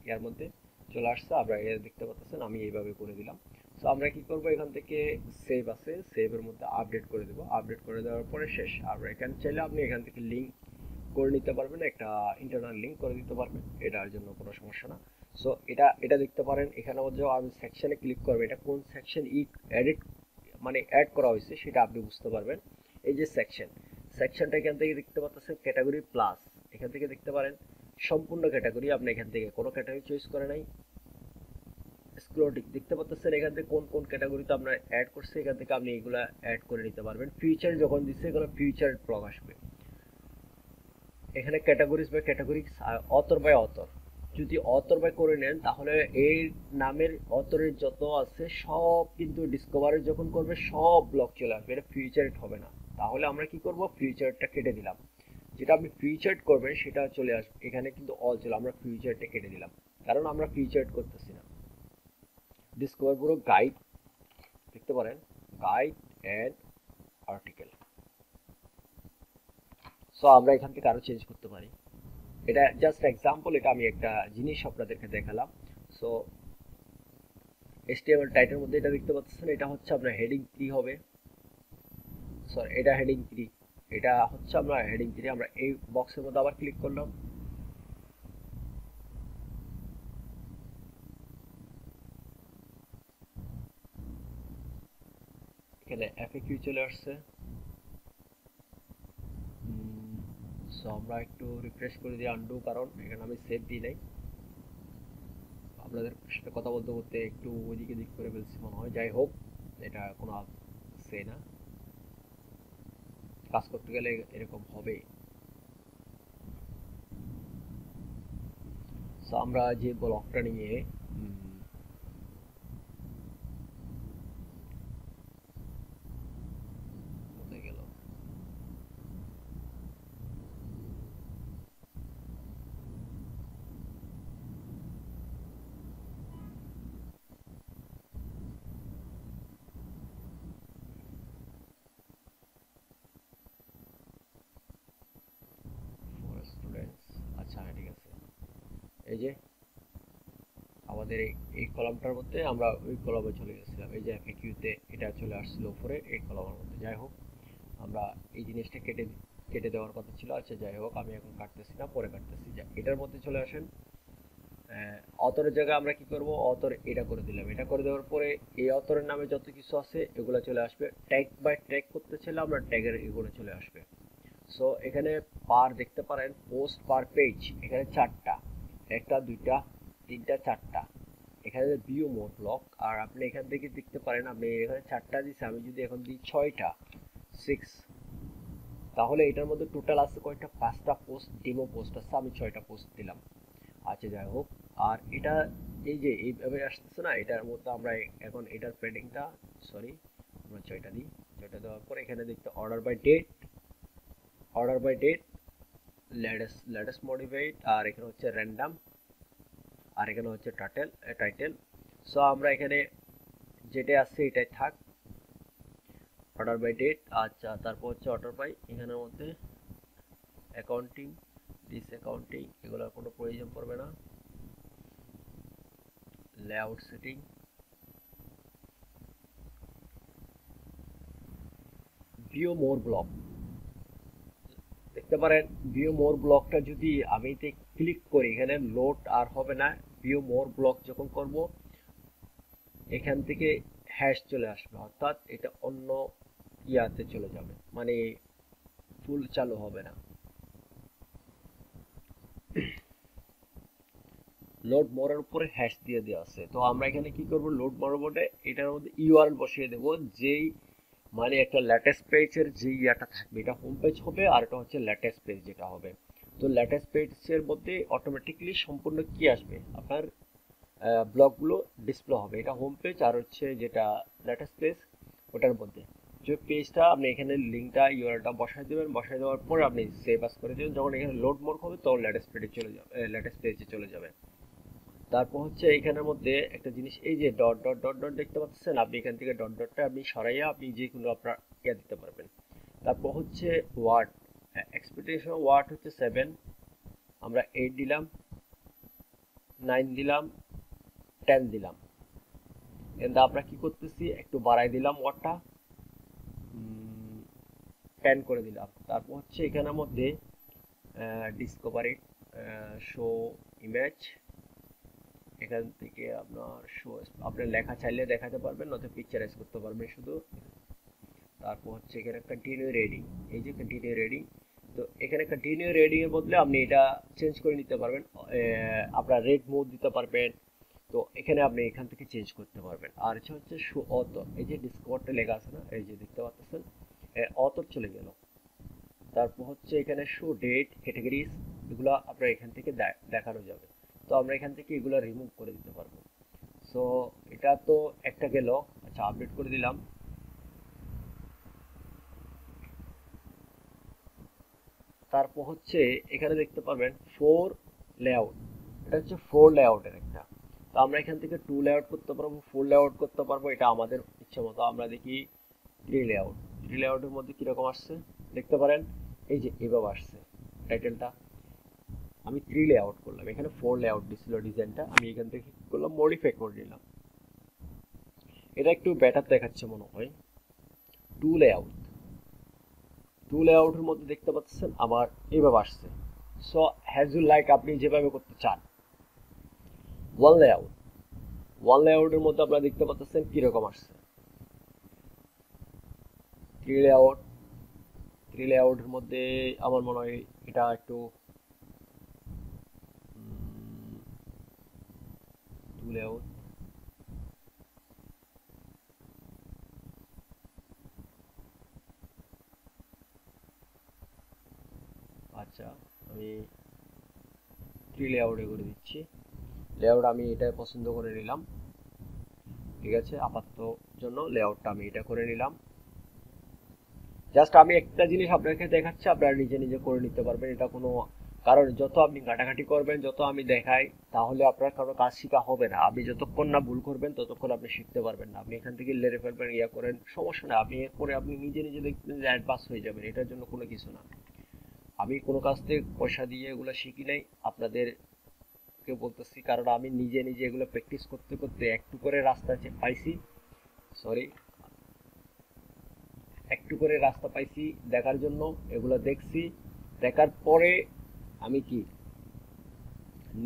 ইয়ার মধ্যে চলে আসছে। আমরা এর দেখতে পাচ্ছেন আমি এইভাবে করে দিলাম। সো আমরা কি করব, এখান থেকে সেভ আছে, সেভের মধ্যে আপডেট করে দেব। আপডেট করে দেওয়ার পরে শেষ। আমরা এখানে চাইলে আপনি এখান থেকে লিঙ্ক করে নিতে পারবেন, একটা ইন্টারনাল লিঙ্ক করে দিতে পারবেন, এটার জন্য কোনো সমস্যা না। সো এটা এটা দেখতে পারেন এখানে মধ্যে আমি সেকশনে ক্লিক করব, এটা কোন সেকশন এডিট মানে অ্যাড করা হয়েছে সেটা আপনি বুঝতে পারবেন। এই যে সেকশনটা এখান থেকে দেখতে পাচ্ছেন ক্যাটাগরি প্লাস, এখান থেকে দেখতে পারেন সম্পূর্ণ ক্যাটাগরি। আপনি এখান থেকে কোনো ক্যাটাগরি চয়েস করে নাই, স্ক্রোটিক দেখতে পাচ্ছেন এখান থেকে কোন কোন ক্যাটাগরিতে আমরা অ্যাড করছি, এখান থেকে আপনি এগুলা অ্যাড করে নিতে পারবেন। ফিউচার যখন দিচ্ছে এখানে ফিউচার ব্লক আসবে। এখানে categories by category, author by author. যদি অথর বাই করে নেন তাহলে এই নামের অথরের যত আছে সব কিন্তু ডিসকভারে যখন করবে সব ব্লক চলে আসবে, এটা ফিউচারেট হবে না। তাহলে আমরা কি করব, ফিউচারটা কেটে দিলাম। যেটা আপনি ফিউচার করবেন সেটা চলে আসবে এখানে, কিন্তু অল চলে, আমরা ফিউচারটা কেটে দিলাম কারণ আমরা ফিউচার করতেছি না। ডিসকভার পুরো গাইড দেখতে পারেন, গাইড এন্ড আর্টিকেল। সো আমরা এখান থেকে আরো চেঞ্জ করতে পারি। এটা জাস্ট এক্সাম্পল, এটা আমি একটা জিনিস আপনাদেরকে দেখালাম। সো HTML টাইটের মধ্যে এটা দেখতে পাচ্ছেন, এটা হচ্ছে আপনার হেডিং 3 হবে। সরি, এটা হেডিং 3, এটা হচ্ছে আমরা হেডিং 3। আমরা এই বক্সের মধ্যে আবার ক্লিক করলাম, এখানে FAQ চলে আসছে। সো আমরা একটু রিফ্রেশ করে দিই, আনডু, কারণ এখানে আমি সেভ দিই নাই। আপনাদের সাথে কথা বলতে বলতে একটু ওইদিকে দিক করে ফেলছি মনে হয়। যাই হোক, এটা কোনো সে না। কাজ করতে গেলে এরকম হবে। সো আমরা যে ব্লকটা নিয়ে কোথায় গেল, ফর স্টুডেন্টস, আচ্ছা হ্যাঁ ঠিক আছে। এই যে আমাদের এই কলামটার মধ্যে আমরা ওই কলামে চলে গেছিলাম, এই যে এফএকিউতে এটা চলে আসছিল উপরে এই কলামের মধ্যে। যাই হোক, আমরা এই জিনিসটা কেটে কেটে দেওয়ার কথা ছিল। আচ্ছা যাই হোক, আমি এখন কাটতেছি না, পরে কাটতেছি। যা এটার মধ্যে চলে আসেন। অথরের জায়গায় আমরা কি করব, অথর এটা করে দিলাম। এটা করে দেওয়ার পরে এই অথরের নামে যত কিছু আছে এগুলো চলে আসবে। ট্যাগ বাই ট্যাগ করতে চাইলে আমরা ট্যাগের এগুলো চলে আসবে। সো এখানে পার দেখতে পারেন, পোস্ট পার পেজ এখানে 4টা, 1টা 2টা 3টা 4টা। এখানে ভিউ মোড ব্লক, আর আপনি এখান থেকে দেখতে পারেন, আপনি এখানে 4টা দিচ্ছে, আমি যদি এখন দিই 6টা 6, তাহলে এটার মধ্যে টোটাল আছে কয়টা, 5টা পোস্ট, ডেমো পোস্ট আছে, আমি 6টা পোস্ট দিলাম। আচ্ছা যাই হোক, আর এটা এই যে এইভাবে আসতেছে না, এটার মধ্যে আমরা এখন এটার প্যাডিংটা, সরি, আমরা 6টা দিই। 6টা দেওয়ার পর এখানে দেখতে order by date, latest modified, আর এখানে হচ্ছে র্যান্ডম, আর এখানে হচ্ছে টাইটেল। সো আমরা এখানে যেটা আছে এটাই থাক, অর্ডার বাই ডেট। আচ্ছা তারপর হচ্ছে অর্ডার বাই, এখানের মধ্যে অ্যাকাউন্টিং, ডিসঅ্যাকাউন্টিং এগুলোর কোনো প্রয়োজন পড়বে না। লেআউট সেটিং, ভিউ মোর ব্লক দেখতে পারেন। ভিউ মোর ব্লকটা যদি আমি এতে ক্লিক করি, এখানে লোড আর হবে না। ভিউ মোর ব্লক যখন করব, এখান থেকে হ্যাশ চলে আসবে, অর্থাৎ এটা অন্য ইয়াতে চলে যাবে, মানে ফুল চালু হবে না। লোড মোরের উপরে হ্যাশ দিয়ে দেওয়া আছে। তো আমরা এখানে কি করব, লোড মোর বোর্ডে এটার মধ্যে ইউআরএল বসিয়ে দেব, যেই মানে একটা লেটেস্ট পেজের যে ইয়াটা থাকবে, এটা হোম পেজ হবে, আর এটা হচ্ছে লেটেস্ট পেজ যেটা হবে। তো লেটেস্ট পেজের মধ্যে অটোমেটিকলি সম্পূর্ণ কি আসবে, আপনার ব্লগগুলো ডিসপ্লে হবে। এটা হোম পেজ, আর হচ্ছে যেটা লেটেস্ট পেজ ওটার মধ্যে যে পেজটা, আপনি এখানে লিঙ্কটা ইউআরএলটা বসাই দেবেন। বসাই দেওয়ার পরে আপনি সেভ আস করে দেবেন। যখন এখানে লোড মোর হবে তখন লেটেস্ট পেজে চলে যাবে, লেটেস্ট পেজে চলে যাবে। তারপর হচ্ছে এখানের মধ্যে একটা জিনিস, এই যে ডট ডট ডট ডট দেখতে পাচ্ছেন, আপনি এখান থেকে ডট ডটটা আপনি সরাইয়া আপনি যে কোনো আপনার ইয়া দিতে পারবেন। তারপর হচ্ছে ওয়ার্ড, এক্সপেকটেশন ওয়ার্ড হচ্ছে 7, আমরা 8 দিলাম, 9 দিলাম, 10 দিলাম। কিন্তু আমরা কি করতেছি, একটু বাড়াই দিলাম ওয়ার্ডটা, 10 করে দিলাম। তারপর হচ্ছে এখানের মধ্যে ডিসকভারি, শো ইমেজ, এখান থেকে আপনার শো, আপনি লেখা চাইলে দেখাতে পারবেন, নয়তো পিকচারাইজ করতে পারবেন শুধু। তারপর হচ্ছে এখানে কন্টিনিউ রিডিং, এই যে কন্টিনিউ রিডিং। তো এখানে কন্টিনিউ রিডিং এর বদলে আপনি এটা চেঞ্জ করে নিতে পারবেন, আপনার রেড মোড দিতে পারবেন। তো এখানে আপনি এখান থেকে চেঞ্জ করতে পারবেন। আর হচ্ছে শো অথর, এই যে ডিসকভারটা লেখা আছে না, এই যে দেখতে পাচ্ছেন, অথর চলে গেল। তারপর হচ্ছে এখানে শো ডেট, ক্যাটাগরিজ, এগুলো আপনার এখান থেকে দেখানো যাবে। তো আমরা এখান থেকে এগুলো রিমুভ করে দিতে পারবো। সো এটা তো একটা গেল। আচ্ছা আপডেট করে দিলাম। তারপর হচ্ছে এখানে দেখতে পারবেন ফোর লেআউট, এটা হচ্ছে ফোর লেআউটের একটা। তো আমরা এখান থেকে টু লেআউট করতে পারবো, ফোর লেআউট করতে পারবো, এটা আমাদের ইচ্ছে মতো। আমরা দেখি থ্রি লেআউট, থ্রি লেআউটের মধ্যে কিরকম আসছে দেখতে পারেন, এই যে এভাবে আসছে টাইটেলটা। আমি থ্রি লেআউট করলাম, এখানে ফোর লেআউট দিছিল ডিজাইনটা, আমি এখান থেকে কি করলাম, মডিফাই করে নিলাম। এটা একটু বেটার দেখাচ্ছে মনে হয়। টু লেআউট, টু লেআউটের মধ্যে দেখতে পাচ্ছেন আমার এইভাবে আসছে। সো হ্যাজ ইউ লাইক, আপনি যেভাবে করতে চান। ওয়ান লেআউট, ওয়ান লেআউটের মধ্যে আপনারা দেখতে পাচ্ছেন কিরকম আসছে। থ্রি লেআউট, থ্রি লেআউটের মধ্যে আমার মনে হয় এটা একটু টু লেআউট, আচ্ছা, আমি 3 লেআউটে করে দিচ্ছি। লেআউট আমি এটা পছন্দ করে নিলাম, ঠিক আছে। আপাতত জন্য লেআউটটা আমি এটা করে নিলাম। জাস্ট আমি একটা জিনিস আপনাকে দেখাচ্ছি, আপনারা নিজে নিজে করে নিতে পারবেন। এটা কোনো, কারণ যত আপনি ঘাটাঘাটি করবেন, যত আমি দেখাই, তাহলে আপনার কারো কাজ শেখা হবে না। আপনি যতক্ষণ না ভুল করবেন ততক্ষণ আপনি শিখতে পারবেন না। আপনি এখান থেকে লেরে ফেলবেন, ইয়া করেন, সমস্যা না। আপনি এরপরে আপনি নিজে নিজে দেখবেন যে অ্যাডভান্স হয়ে যাবেন, এটার জন্য কোনো কিছু না। আমি কোনো কাজ থেকে পয়সা দিয়ে এগুলো শিখি নাই, আপনাদেরকে বলতেছি, কারণ আমি নিজে নিজে এগুলো প্র্যাকটিস করতে করতে একটু করে রাস্তা পাইছি, সরি, একটু করে রাস্তা পাইছি দেখার জন্য। এগুলো দেখছি, দেখার পরে আমি কি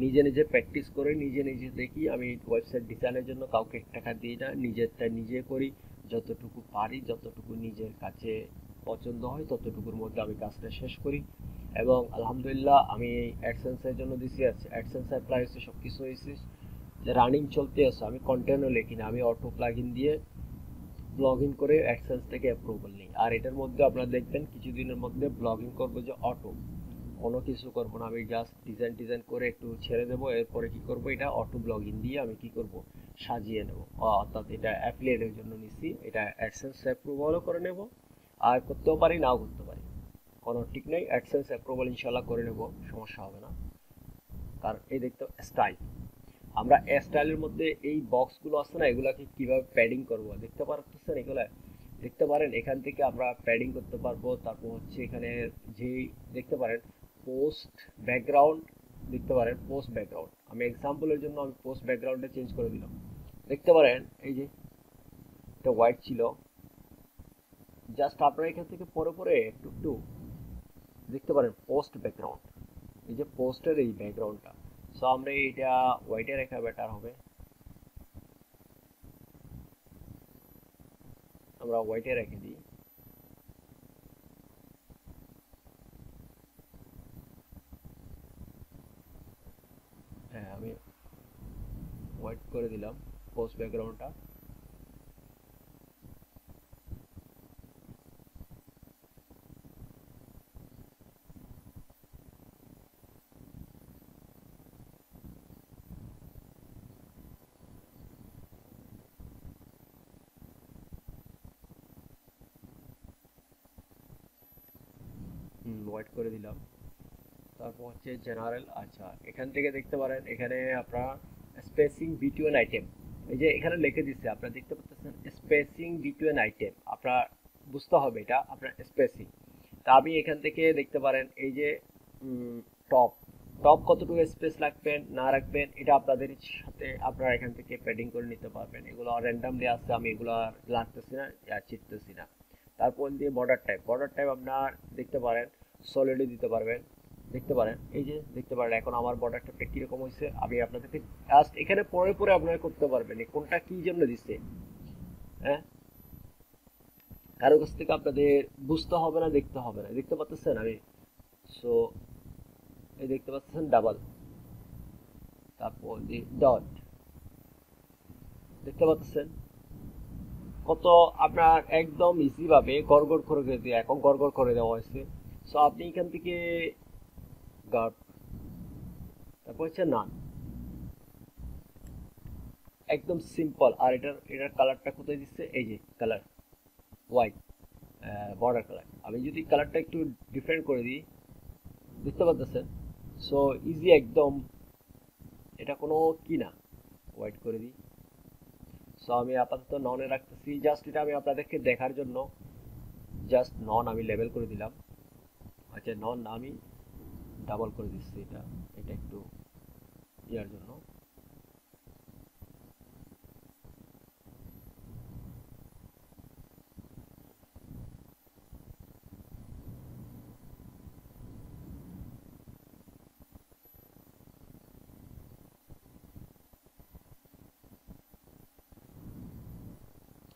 নিজে নিজে প্র্যাকটিস করে নিজে নিজে দেখি। আমি ওয়েবসাইট ডিজাইনের জন্য কাউকে টাকা দিই না, নিজেরটা নিজে করি। যতটুকু পারি, যতটুকু নিজের কাছে পছন্দ হয়, ততটুকুর মধ্যে আমি কাজটা শেষ করি। এবং আলহামদুলিল্লাহ আমি অ্যাডসেন্সের জন্য দিছি, অ্যাডসেন্স অ্যাপ্লাই হয়েছে, সব কিছু হয়েছে, যে রানিং চলতে আছে। আমি কন্টেন্টও লিখি না, আমি অটো প্লাগইন দিয়ে ব্লগিং করে অ্যাডসেন্স থেকে অ্যাপ্রুভাল নিই। আর এটার মধ্যে আপনারা দেখবেন কিছুদিনের মধ্যে ব্লগিং করবো, যে অটো, কোনো কিছু করব না। আমি জাস্ট ডিজাইন করে একটু ছেড়ে দেবো। এরপরে কি করব, এটা অটো ব্লগিং দিয়ে আমি কি করব, সাজিয়ে নেব। অর্থাৎ এটা অ্যাফিলিয়েটের জন্য নিচ্ছি, এটা অ্যাডসেন্স অ্যাপ্রুভালও করে নেব। আর করতেও পারি, নাও করতে পারি, কোনো ঠিক নেই। অ্যাডসেন্স অ্যাপ্রুভাল ইনশাল্লাহ করে নেব, সমস্যা হবে না। কারণ এই দেখতে স্টাইল, আমরা স্টাইলের মধ্যে এই বক্সগুলো আছে না, এগুলাকে কিভাবে প্যাডিং করব দেখতে পারতেছেন। এগুলা দেখতে পারেন, এখান থেকে আমরা প্যাডিং করতে পারবো। তারপর হচ্ছে এখানে যে দেখতে পারেন পোস্ট ব্যাকগ্রাউন্ড, দেখতে পারেন পোস্ট ব্যাকগ্রাউন্ড। আমি এক্সাম্পলের জন্য আমি পোস্ট ব্যাকগ্রাউন্ডে চেঞ্জ করে দিলাম। দেখতে পারেন এই যে এটা হোয়াইট ছিল, জাস্ট আপনারা এখান থেকে পরে পরে একটু একটু দেখতে পারেন পোস্ট ব্যাকগ্রাউন্ড, এই যে পোস্টের এই ব্যাকগ্রাউন্ডটা। সো আমরা এটা হোয়াইটে রেখা বেটার হবে, আমরা হোয়াইটে রেখে দিই। হ্যাঁ, আমি হোয়াইট করে দিলাম পোস্ট ব্যাকগ্রাউন্ডটা। হোয়াইট করে দিলাম। তারপর হচ্ছে জেনারেল। আচ্ছা, এখান থেকে দেখতে পারেন এখানে আপনার স্পেসিং বিটুইন আইটেম, এই যে এখানে লিখে দিচ্ছে, আপনারা দেখতে পাচ্ছেন স্পেসিং বিটুইন আইটেম। আপনার বুঝতে হবে এটা আপনার স্পেসিং। তা আমি এখান থেকে দেখতে পারেন এই যে টপ, টপ কতটুকু স্পেস রাখবেন না রাখবেন এটা আপনাদের সাথে, আপনারা এখান থেকে প্যাডিং করে নিতে পারবেন। এগুলো র্যান্ডামলি আসছে, আমি এগুলো আর লাগতেছি না, আর চিনতেছি না। তারপর দিয়ে বর্ডার টাইপ আপনার দেখতে পারেন সলিডে দিতে পারবেন। দেখতে পারেন এই যে দেখতে পারেন এখন আমার বর্ডার টাইপটা কিরকম হয়েছে, আমি আপনাদেরকে জাস্ট এখানে পরে পরে আপনারা করতে পারবেন কোনটা কি জন্য দিচ্ছে। হ্যাঁ, কারো কাছ থেকে আপনাদের বুঝতে হবে না, দেখতে হবে না। দেখতে পাচ্ছেন আমি, সো এই দেখতে পাচ্ছেন ডাবল, তারপর ডট, দেখতে পাচ্ছেন কত আপনার একদম ইজি ভাবে গড়গড় করে দিয়ে এখন গড়গড় করে দেওয়া হয়েছে। সো আপনি এখান থেকে গার্ড, তারপর হচ্ছে নান, একদম সিম্পল। আর এটার কালারটা কোথায় দিচ্ছে, এই যে কালার হোয়াইট, বর্ডার কালার। আমি যদি কালারটা একটু ডিফারেন্ট করে দিই, দেখতে পাচ্ছেন। সো ইজি একদম, এটা কোনো কি না, হোয়াইট করে দিই। সো আমি আপাতত ননে রাখতেছি, জাস্ট এটা আমি আপনাদেরকে দেখার জন্য জাস্ট নন আমি লেবেল করে দিলাম। আচ্ছা, নন না, আমি ডাবল করে দিচ্ছি, এটা এটা একটু ইয়ার জন্য।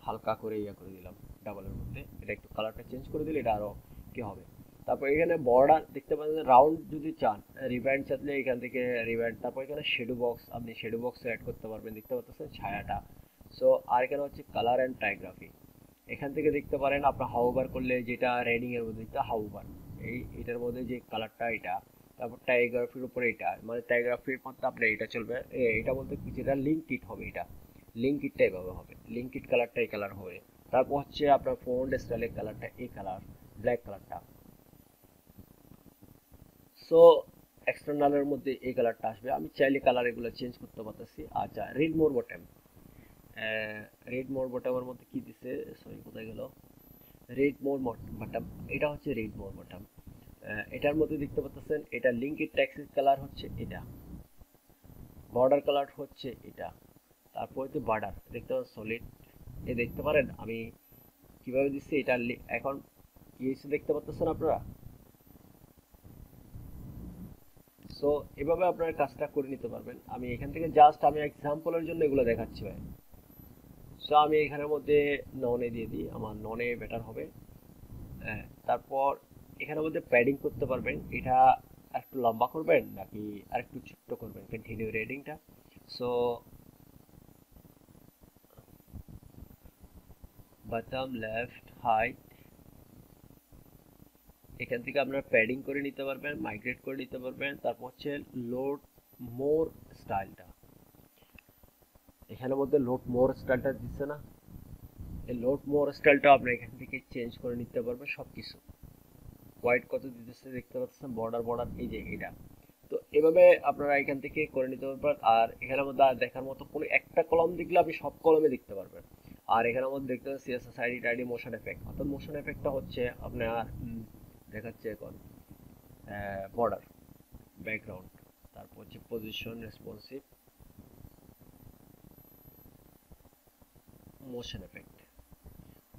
হালকা করে ইয়া করে দিলাম ডাবলের মধ্যে, এটা একটু কালারটা চেঞ্জ করে দিলে এটা আরো কি হবে। তারপর এখানে বর্ডার দেখতে পাচ্ছেন, রাউন্ড যদি চান রিব্যান্ড চাইলে এখান থেকে রিব্যান্ড। তারপর এখানে শেডো বক্স, আপনি শেডো বক্স অ্যাড করতে পারবেন, দেখতে পাচ্ছেন ছায়াটা। সো আর এখানে হচ্ছে কালার অ্যান্ড টাইগ্রাফি, এখান থেকে দেখতে পারেন আপনার হাউবার করলে যেটা রেডিং এর মধ্যে, এটা হাউবার, এটার মধ্যে যে কালারটা এটা, তারপর টাইগ্রাফির উপরে এটা, মানে টাইগ্রাফির মধ্যে আপনার এটা চলবে। এটা বলতে কি, যেটা লিঙ্ক কিট হবে, এটা লিঙ্ক কিটটা এভাবে হবে, লিঙ্ক কিট কালারটা এই কালার হবে। তারপর হচ্ছে আপনার ফন্ট স্টাইলের কালারটা এই কালার, ব্ল্যাক কালারটা। সো এক্সটার্নালের মধ্যে এই কালারটা আসবে। আমি চাইলে কালার এগুলো চেঞ্জ করতে পারতেছি। আচ্ছা, রিড মোর বটম, রেড মোর বটমের মধ্যে কি দিছে, সরি কোথায় গেল, রেড মোর বটম, এটা হচ্ছে রেড মোর বটম। এটার মধ্যে দেখতে পাচ্ছেন এটা লিঙ্কের টেক্সট কালার হচ্ছে এটা, বর্ডার কালার হচ্ছে এটা, তারপর হচ্ছে বর্ডার দেখতে পাচ্ছেন সলিড, এ দেখতে পারেন আমি কিভাবে দিচ্ছি এটা। এখন কি হয়েছে দেখতে পাচ্ছেন আপনারা। সো এভাবে আপনার কাজটা করে নিতে পারবেন। আমি এখান থেকে জাস্ট আমি এক্সাম্পলের জন্য এগুলো দেখাচ্ছি ভাই। সো আমি এখানের মধ্যে ননে দিয়ে দিই, আমার ননে বেটার হবে। হ্যাঁ, তারপর এখানের মধ্যে প্যাডিং করতে পারবেন, এটা একটু লম্বা করবেন নাকি আর একটু ছোট্ট করবেন, কন্টিনিউ রেডিংটা। সো বাটম লেফট হাইট, এখান থেকে আপনারা প্যাডিং করে নিতে পারবেন, মাইগ্রেট করে নিতে পারবেন। তারপর হচ্ছে লোড মোর স্টাইলটা, এখানের মধ্যে লোড মোর স্টাইলটা দিচ্ছে না, এই লোড মোর স্টাইলটা আপনি এখান থেকে চেঞ্জ করে নিতে পারবেন সব কিছু। হোয়াইট কত দিতেছে দেখতে পাচ্ছেন, বর্ডার বর্ডার এই যে এটা। তো এভাবে আপনারা এখান থেকে করে নিতে পারবেন। আর এখানের মধ্যে আর দেখার মতো কোনো একটা কলম দেখলে আপনি সব কলমে দেখতে পারবেন। আর এখানের মধ্যে দেখতে পাচ্ছেন CSS ID tidy motion effect, অর্থাৎ মোশন এফেক্টটা হচ্ছে আপনার দেখাচ্ছে এখন বর্ডার, ব্যাকগ্রাউন্ড, তারপর হচ্ছে position responsive, motion effect.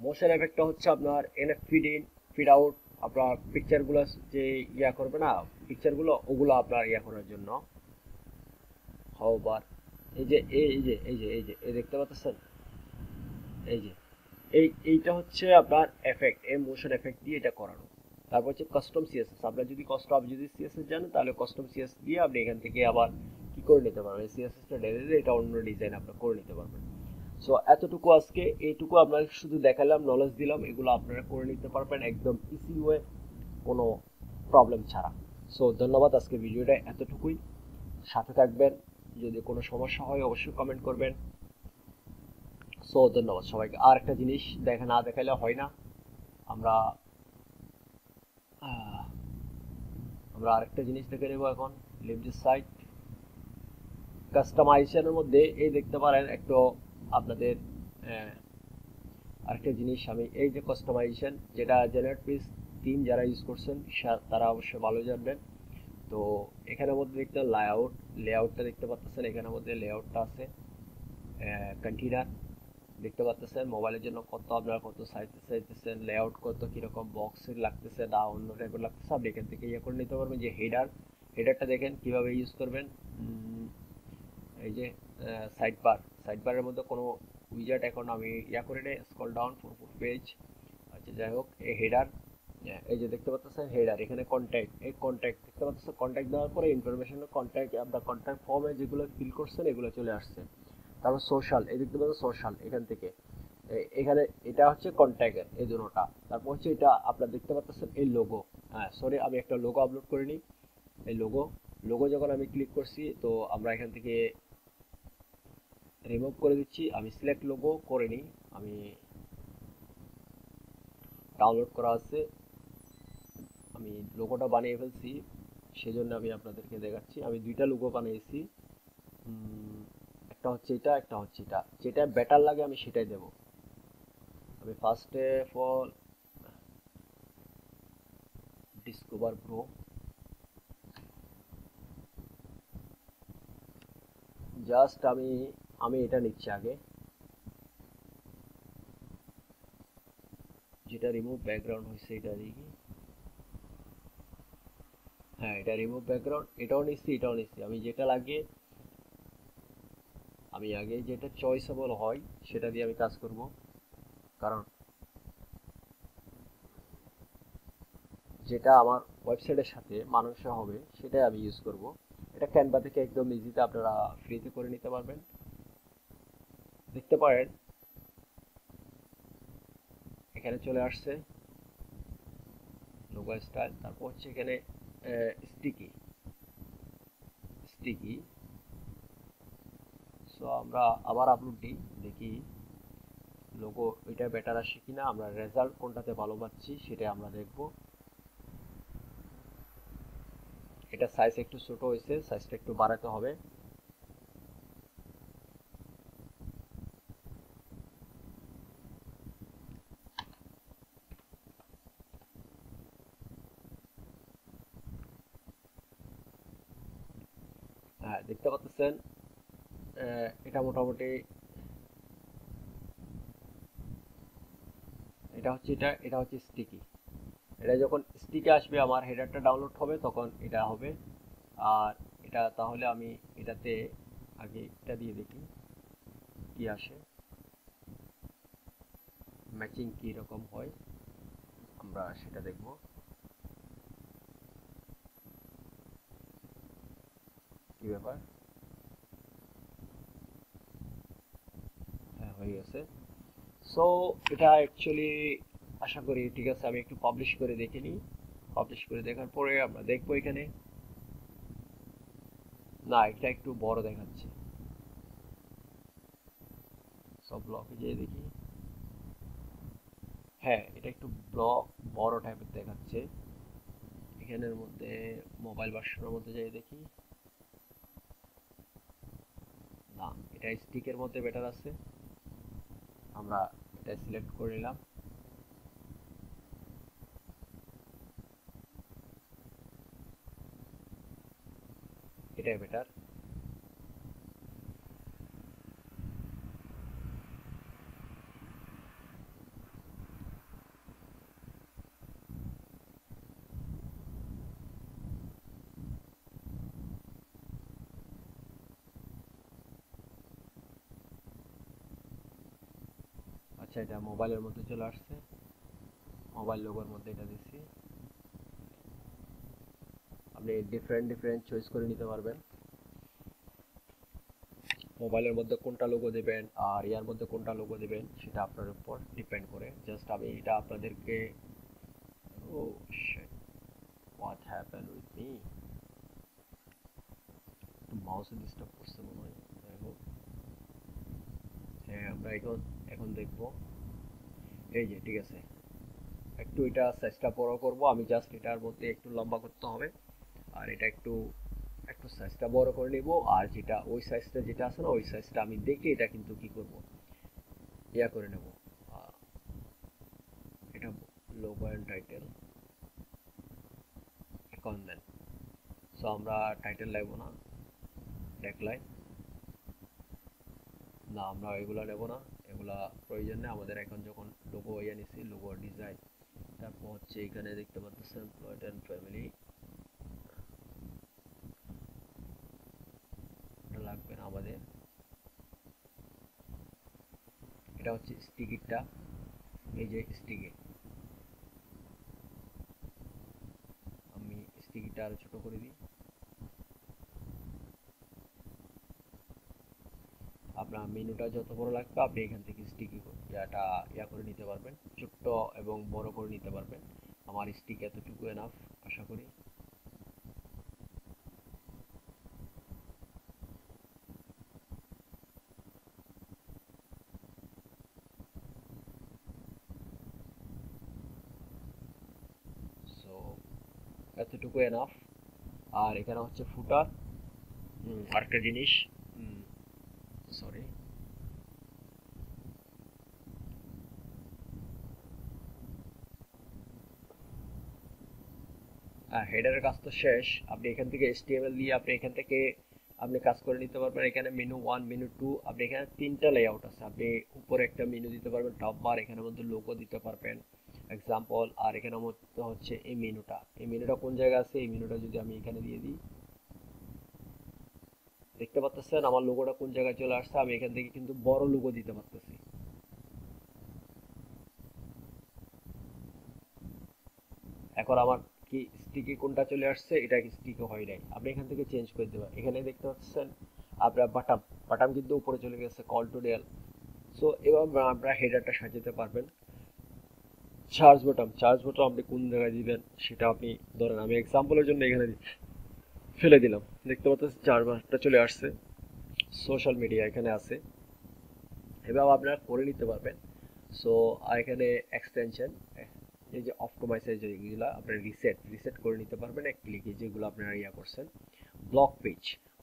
Motion এফেক্টটা হচ্ছে আপনার এনে ফিড ইন ফিড আউট, আপনার পিকচারগুলো যে ইয়া করবে না, পিকচারগুলো ওগুলো আপনার ইয়া করার জন্য। হবার এই যে এই দেখতে পাচ্ছেন, এই যে এইটা হচ্ছে আপনার এফেক্ট, এই মোশন এফেক্ট দিয়ে এটা করানো। তারপর হচ্ছে কাস্টম সিএসএস, আপনার যদি সিএসএস জানেন তাহলে কাস্টম সিএসএস দিয়ে আপনি এখান থেকে আবার কি করে নিতে পারবেন, সিএসএসটা ডেলে এটা অন্য ডিজাইন আপনি করে নিতে পারবেন। সো এতটুকু আজকে, এইটুকু আপনাকে শুধু দেখালাম, নলেজ দিলাম, এগুলো আপনারা করে নিতে পারবেন একদম ইজি ওয়ে, কোনো প্রবলেম ছাড়া। সো ধন্যবাদ, আজকে ভিডিওটা এতটুকুই, সাথে থাকবেন, যদি কোনো সমস্যা হয় অবশ্যই কমেন্ট করবেন। সো ধন্যবাদ সবাইকে। আর একটা জিনিস না দেখাইলে হয় না, আমরা আমরা আরেকটা জিনিস দেখে নেব এখন, লিভ দিস সাইট। কাস্টমাইজেশনের মধ্যে এই দেখতে পারেন একটু আপনাদের আরেকটা জিনিস, আমি এই যে কাস্টমাইজেশন যেটা জেনারেট পেজ থিম যারা ইউজ করছেন তারা অবশ্যই ভালো জানবেন। তো এখানের মধ্যে দেখতে লেআউটটা দেখতে পাচ্ছেন, এখানের মধ্যে লেআউটটা আছে, কন্টেইনার দেখতে পাচ্ছেন, মোবাইলের জন্য কত চাইতেছেন, লেআউট কত কিরকম বক্সের লাগতেছে না অন্য টাইপের লাগতেছে, আপনি এখান থেকে ইয়ে করে নিতে পারবেন। যে হেডারটা দেখেন কিভাবে ইউজ করবেন। এই যে সাইড বারের মধ্যে কোনো উইজার্ড এখন আমি ইয়া করে নেই, স্ক্রল ডাউন ফর পেজ। আচ্ছা যাই হোক, এই হেডার, এই যে দেখতে পাচ্ছেন হেডার, এখানে কন্ট্যাক্ট, এই কন্ট্যাক্ট দেখতে পাচ্ছেন, কন্ট্যাক্ট দেওয়ার পরে ইনফরমেশনের কন্ট্যাক্ট, আপনার কন্ট্যাক্ট ফর্মে যেগুলো ফিল করছেন এগুলো চলে আসছে। তারপর সোশ্যাল, এই দেখতে পাচ্ছেন সোশ্যাল, এখান থেকে এখানে এটা হচ্ছে কন্ট্যাক্টের এই দুটোটা। তারপর হচ্ছে এটা আপনার দেখতে পাচ্ছেন এই লোগো, সরি আমি একটা লোগো আপলোড করে নিই। এই লোগো যখন আমি ক্লিক করছি, তো আমরা এখান থেকে রিমুভ করে দিচ্ছি। আমি সিলেক্ট লোগো করে নিই, আমি ডাউনলোড করা আছে, আমি লোগোটা বানিয়ে ফেলছি, সেজন্য আমি আপনাদেরকে দেখাচ্ছি। আমি দুইটা লোগো বানিয়েছি, একটা হচ্ছে এটা, একটা হচ্ছে এটা, যেটা বেটার লাগে আমি সেটাই দেব। আমি ফার্স্টে ফর ডিসকভার প্রো, জাস্ট আমি এটা নিচ্ছি আগে, যেটা রিমুভ ব্যাকগ্রাউন্ড হয়েছে এটা দেখি। হ্যাঁ, এটা রিমুভ ব্যাকগ্রাউন্ড, এটাও নিচ্ছি। আমি যেটা লাগে, আমি আগে যেটা চয়েসেবল হয় সেটা দিয়ে আমি কাজ করব, কারণ যেটা আমার ওয়েবসাইটের সাথে মানানসই হবে সেটাই আমি ইউজ করব। এটা ক্যানভা থেকে একদম ইজিতে আপনারা ফ্রিতে করে নিতে পারবেন। দেখতে পারেন এখানে চলে আসছে, লোগো স্টাইল, তারপর হচ্ছে এখানে স্টিকি স্টিকি। সো আমরা আবার আপলোড দিই, দেখি লোগো এটা বেটার আসে কিনা, আমরা রেজাল্ট কোনটাতে ভালো পাচ্ছি সেটা আমরা দেখব। এটা সাইজ একটু ছোট হয়েছে, সাইজটা একটু বাড়াতে হবে। হ্যাঁ, দেখতে পাচ্ছেন এটা মোটামুটি, এটা হচ্ছে স্টিকি। এটা যখন স্টিকে আসবে আমার হেডারটা ডাউনলোড হবে তখন এটা হবে। আর এটা তাহলে আমি এটাতে আগে এটা দিয়ে দেখি কি আসে, ম্যাচিং কি রকম হয় আমরা সেটা দেখব। কি ব্যাপার, হ্যাঁ হয়ে গেছে। সো এটা অ্যাকচুয়ালি আশা করি ঠিক আছে। আমি একটু পাবলিশ করে দেখে নিই। পাবলিশ করে দেখার পরে আমরা দেখবো এখানে, না এটা একটু বড় দেখাচ্ছে। সব ব্লকে যেয়ে দেখি, হ্যাঁ এটা একটু ব্লক বড় টাইপের দেখাচ্ছে। এখানের মধ্যে মোবাইল ভার্সনের মধ্যে যাই দেখি, না এটা স্টিকের মধ্যে বেটার আছে। আমরা এটা সিলেক্ট করে নিলাম, এটাই বেটার। আচ্ছা এটা মোবাইলের মধ্যে চলে আসছে, মোবাইল লোগোর মধ্যে এটা দিচ্ছি। আপনি ডিফারেন্ট ডিফারেন্ট চয়েস করে নিতে পারবেন, মোবাইলের মধ্যে কোনটা লোগো দেবেন আর ইয়ার মধ্যে কোনটা লোগো দেবেন সেটা আপনার উপর ডিপেন্ড করে। জাস্ট আমি এটা আপনাদেরকে, oh shit, what happen with me, একটু মাউসে ডিস্টার্ব করছে মনে হয়। যাই হোক, হ্যাঁ আমরা এখন এখন দেখবো। এই যে ঠিক আছে, একটু এটা সাইজটা বড় করব আমি, জাস্ট এটার মধ্যে একটু লম্বা করতে হবে। আর এটা একটু একটু সাইজটা বড় করে নেব। আর যেটা ওই সাইজটা যেটা আছে না, ওই সাইজটা আমি দেখে এটা কিন্তু কি করব, ইয়া করে নেব। এটা লোগো এন্ড টাইটেল অ্যাকাউন্টমেন্ট। সো আমরা টাইটেল লাগবো না, ট্যাগলাইন না, আমরা এগুলা নেব না, এগুলা প্রয়োজন নেই আমাদের। এখন যখন লোগো ইয়ে নিছি, লোগো ডিজাইন, তারপর হচ্ছে এখানে দেখতে পাচ্ছেন এমপ্লয়েড এন্ড ফ্যামিলি, এটা লাগবে না আমাদের। এটা হচ্ছে স্টিকিটটা, এই যে স্টিকি, আমি স্টিকিটা আরো ছোট করে দিই। আপনার মেনুটা যত বড় লাগবে আপনি এখান থেকে স্টিকি ইয়াটা ইয়া করে নিতে পারবেন, ছোট্ট এবং বড় করে নিতে পারবেন। আমার স্টিক এতটুকু এনাফ আশা করি। সো এতটুকু এনাফ। আর এখানে হচ্ছে ফুটার, আরেকটা জিনিস, সরি, হেডারের কাজ তো শেষ। আপনি এখান থেকে HTML দিয়ে আপনি এখান থেকে আপনি কাজ করে নিতে পারবেন। এখানে মেনু 1 মেনু 2, আপনি এখানে তিনটা লেআউট আছে। আপনি উপরে একটা মেনু দিতে পারবেন টপ বার, এখানের মধ্যে লোগো দিতে পারবেন এক্সাম্পল। আর এখানে মধ্যে হচ্ছে এই মেনুটা কোন জায়গায় আছে, এই মেনুটা যদি আমি এখানে দিয়ে দিই, দেখতে পাচ্ছেন আমার লোগোটা কোন জায়গায় চলে আসছে। আমি এখান থেকে কিন্তু বড় লোগো দিতে পারতেছি। এখন আমার কি স্টিকি কোনটা চলে আসছে, এটা স্টিকি হয় নাই, আপনি এখান থেকে চেঞ্জ করে দেবেন। এখানে দেখতে পাচ্ছেন আপনার বাটাম, বাটাম কিন্তু উপরে চলে গেছে, কল টু ডেল। সো এভাবে আপনারা হেডারটা সাজাতে পারবেন। চার্জ বাটন আপনি কোন জায়গায় দিবেন সেটা আপনি ধরেন আমি এক্সাম্পলের জন্য এখানে ফেলে দিলাম, দেখতে পাচ্ছেন চার্জ বাটনটা চলে আসছে। সোশ্যাল মিডিয়া এখানে আছে, এভাবে আপনারা করে নিতে পারবেন। সো এখানে এক্সটেনশন, এই যে অপটিমাইজার যেগুলো আপনারা রিসেট করে নিতে পারবেন এক ক্লিকে, যেগুলো আপনারা করছেন।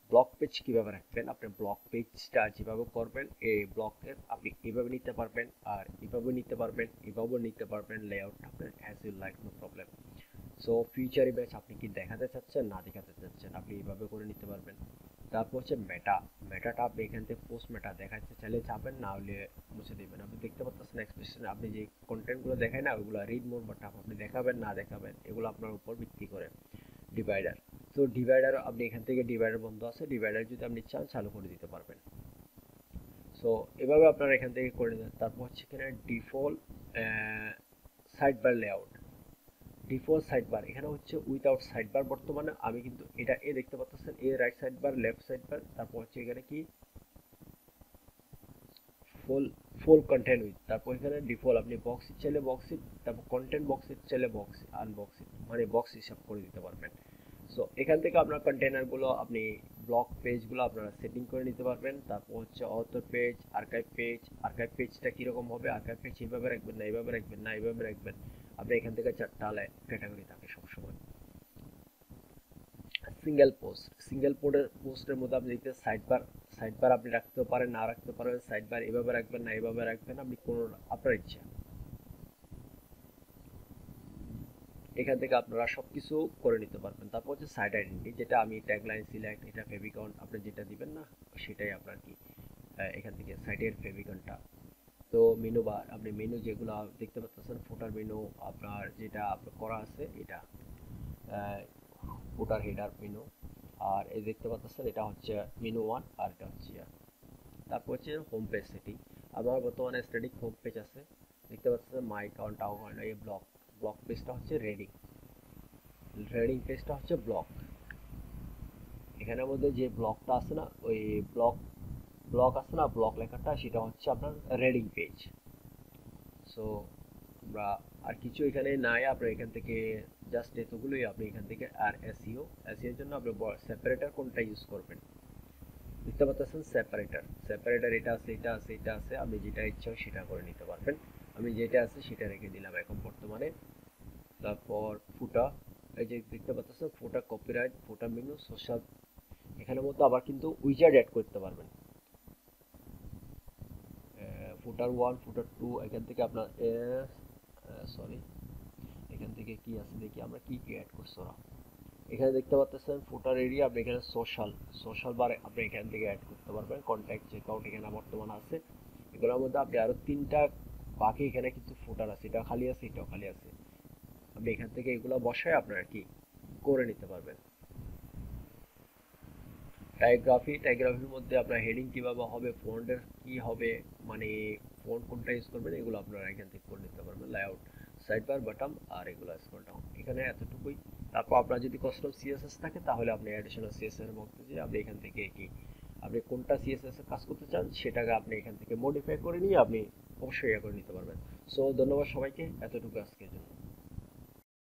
ব্লক পেজ কিভাবে রাখবেন, আপনি ব্লক পেজটা যেভাবে করবেন এই ব্লকের আপনি এভাবে নিতে পারবেন, আর এভাবে নিতে পারবেন, এভাবেও নিতে পারবেন। লেআউট আপনার as you like, no problem. So future image আপনি কি দেখাতে চাচ্ছেন না দেখাতে চাচ্ছেন, আপনি এইভাবে করে নিতে পারবেন। তারপর হচ্ছে মেটাটা আপনি এখান থেকে পোস্ট মেটা দেখাতে চাইলে চাপেন, না হলে মুছে দিবেন। আপনি দেখতে পাচ্ছেন এক্সপ্রেশন, আপনি যে কন্টেন্টগুলো দেখায় না ওগুলো রিড মোর বাটন আপনি দেখাবেন না দেখাবেন এগুলো আপনার উপর ভিত্তি করে। ডিভাইডার, তো ডিভাইডার আপনি এখান থেকে ডিভাইডার বন্ধ আছে, ডিভাইডার যদি আপনি চান চালু করে দিতে পারবেন। সো এভাবে আপনারা এখান থেকে করে দেন। তারপর হচ্ছে এখানে সাইডবার লেআউট, ডিফল্ট সাইডবার এখানে হচ্ছে উইথাউট সাইডবার। বর্তমানে আমি কিন্তু এটা দেখতে পাচ্ছেন এ রাইট সাইডবার, লেফট সাইডবার, তারপর হচ্ছে এখানে কি ফুল ফুল কন্টেন্ট উইথ, তারপর এখানে ডিফল্ট আপনি বক্স চাইলে বক্স, তারপর কন্টেন্ট বক্স চাইলে বক্স, আনবক্স মানে বক্স হিসাব করে দিতে পারবেন। সো এখান থেকে আপনার কন্টেনারগুলো আপনি ব্লক পেজগুলো আপনারা সেটিং করে নিতে পারবেন। তারপর হচ্ছে অথর পেজ, আর্কাইভ পেজটা কীরকম হবে, আর্কাইভ পেজ এইভাবে রাখবেন না এইভাবে রাখবেন না এইভাবে রাখবেন। আপনি এখান থেকে 4টা ক্যাটাগরি থাকে সবসময়। সিঙ্গেল পোস্টের মধ্যে আপনি দেখতে সাইডবার আপনি রাখতে পারেন না রাখতে পারেন, সাইডবার এভাবে রাখবেন না এভাবে রাখবেন, আপনি কোনো আপনার ইচ্ছা। এখান থেকে আপনারা সবকিছু করে নিতে পারবেন। তারপর হচ্ছে সাইট আইডেন্টি, যেটা আমি ট্যাগলাইন সিলেক্ট, এটা ফেভিকন আপনি যেটা দিবেন না সেটাই আপনার কি এখান থেকে সাইটের ফেভিকনটা। তো মেনু বার আপনি মেনু যেগুলো দেখতে পাচ্ছেন, ফুটার মেনু আপনার যেটা আপনার করা আছে এটা ফুটার হেডার মেনু, আর এই দেখতে পাচ্ছেন এটা হচ্ছে মেনু 1, আর এটা হচ্ছে তারপর হচ্ছে হোম পেজ সেটিং। আমার বর্তমানে স্ট্যাটিক হোম পেজ আছে, দেখতে পাচ্ছেন মাই কাউন্ট আউট, এই ব্লক পেজটা হচ্ছে রেডিং পেজটা হচ্ছে ব্লক। এখানের মধ্যে যে ব্লকটা আছে না, ওই ব্লক আছে না, ব্লক লেখাটা সেটা হচ্ছে আপনার রেডিং পেজ। সো আমরা আর কিছু এখানে নাই, আপনার এখান থেকে জাস্ট এতগুলোই আপনি এখান থেকে। আর এসইও জন্য আপনি সেপারেটর কোনটা ইউজ করবেন দেখতে পাচ্ছেন, সেপারেটর এটা আছে এটা আছে এটা আছে, আপনি যেটা ইচ্ছা সেটা করে নিতে পারবেন। আমি যেটা আছে সেটা রেখে দিলাম এখন বর্তমানে। তারপর ফুটা, এই যে দেখতে পাচ্ছেন ফুটা কপিরাইট, ফুটা মেনু, সোশ্যাল, এখানের মধ্যে আবার কিন্তু উইজার্ড অ্যাড করতে পারবেন। ফুটার 1 ফুটার 2 এখান থেকে আপনার সরি এখান থেকে কি আছে দেখি আমরা কি অ্যাড করছি ওরা। এখানে দেখতে পাচ্ছেন ফুটার এরিয়া, আপনি এখানে সোশ্যাল বার আপনি এখান থেকে অ্যাড করতে পারবেন। কন্ট্যাক্ট চেকআউট এখানে বর্তমানে আছে, এগুলোর মধ্যে আপনি আরো 3টা বাকি এখানে কিছু ফুটার আছে, এটা খালি আছে এটাও খালি আছে, আপনি এখান থেকে এগুলো বসায় আপনারা কি করে নিতে পারবেন। টাইগ্রাফির মধ্যে আপনার হেডিং কিভাবে হবে, ফন্টের কি হবে, মানে ফন্ট কোনটা ইউজ করবেন এগুলো আপনারা এখান থেকে করে নিতে পারবেন। লেআউট, সাইডবার, বাটন, আর এগুলো স্ক্রল ডাউন, এখানে এতটুকুই। তারপর আপনার যদি কাস্টম সিএসএস থাকে তাহলে আপনি অ্যাডিশনাল সিএসএস এর মধ্যে যে আপনি এখান থেকে কি আপনি কোনটা সিএসএস এর কাজ করতে চান সেটাকে আপনি এখান থেকে মডিফাই করে নিয়ে আপনি অবশ্যই করে নিতে পারবেন। সো ধন্যবাদ সবাইকে, এতটুকু আজকের জন্য।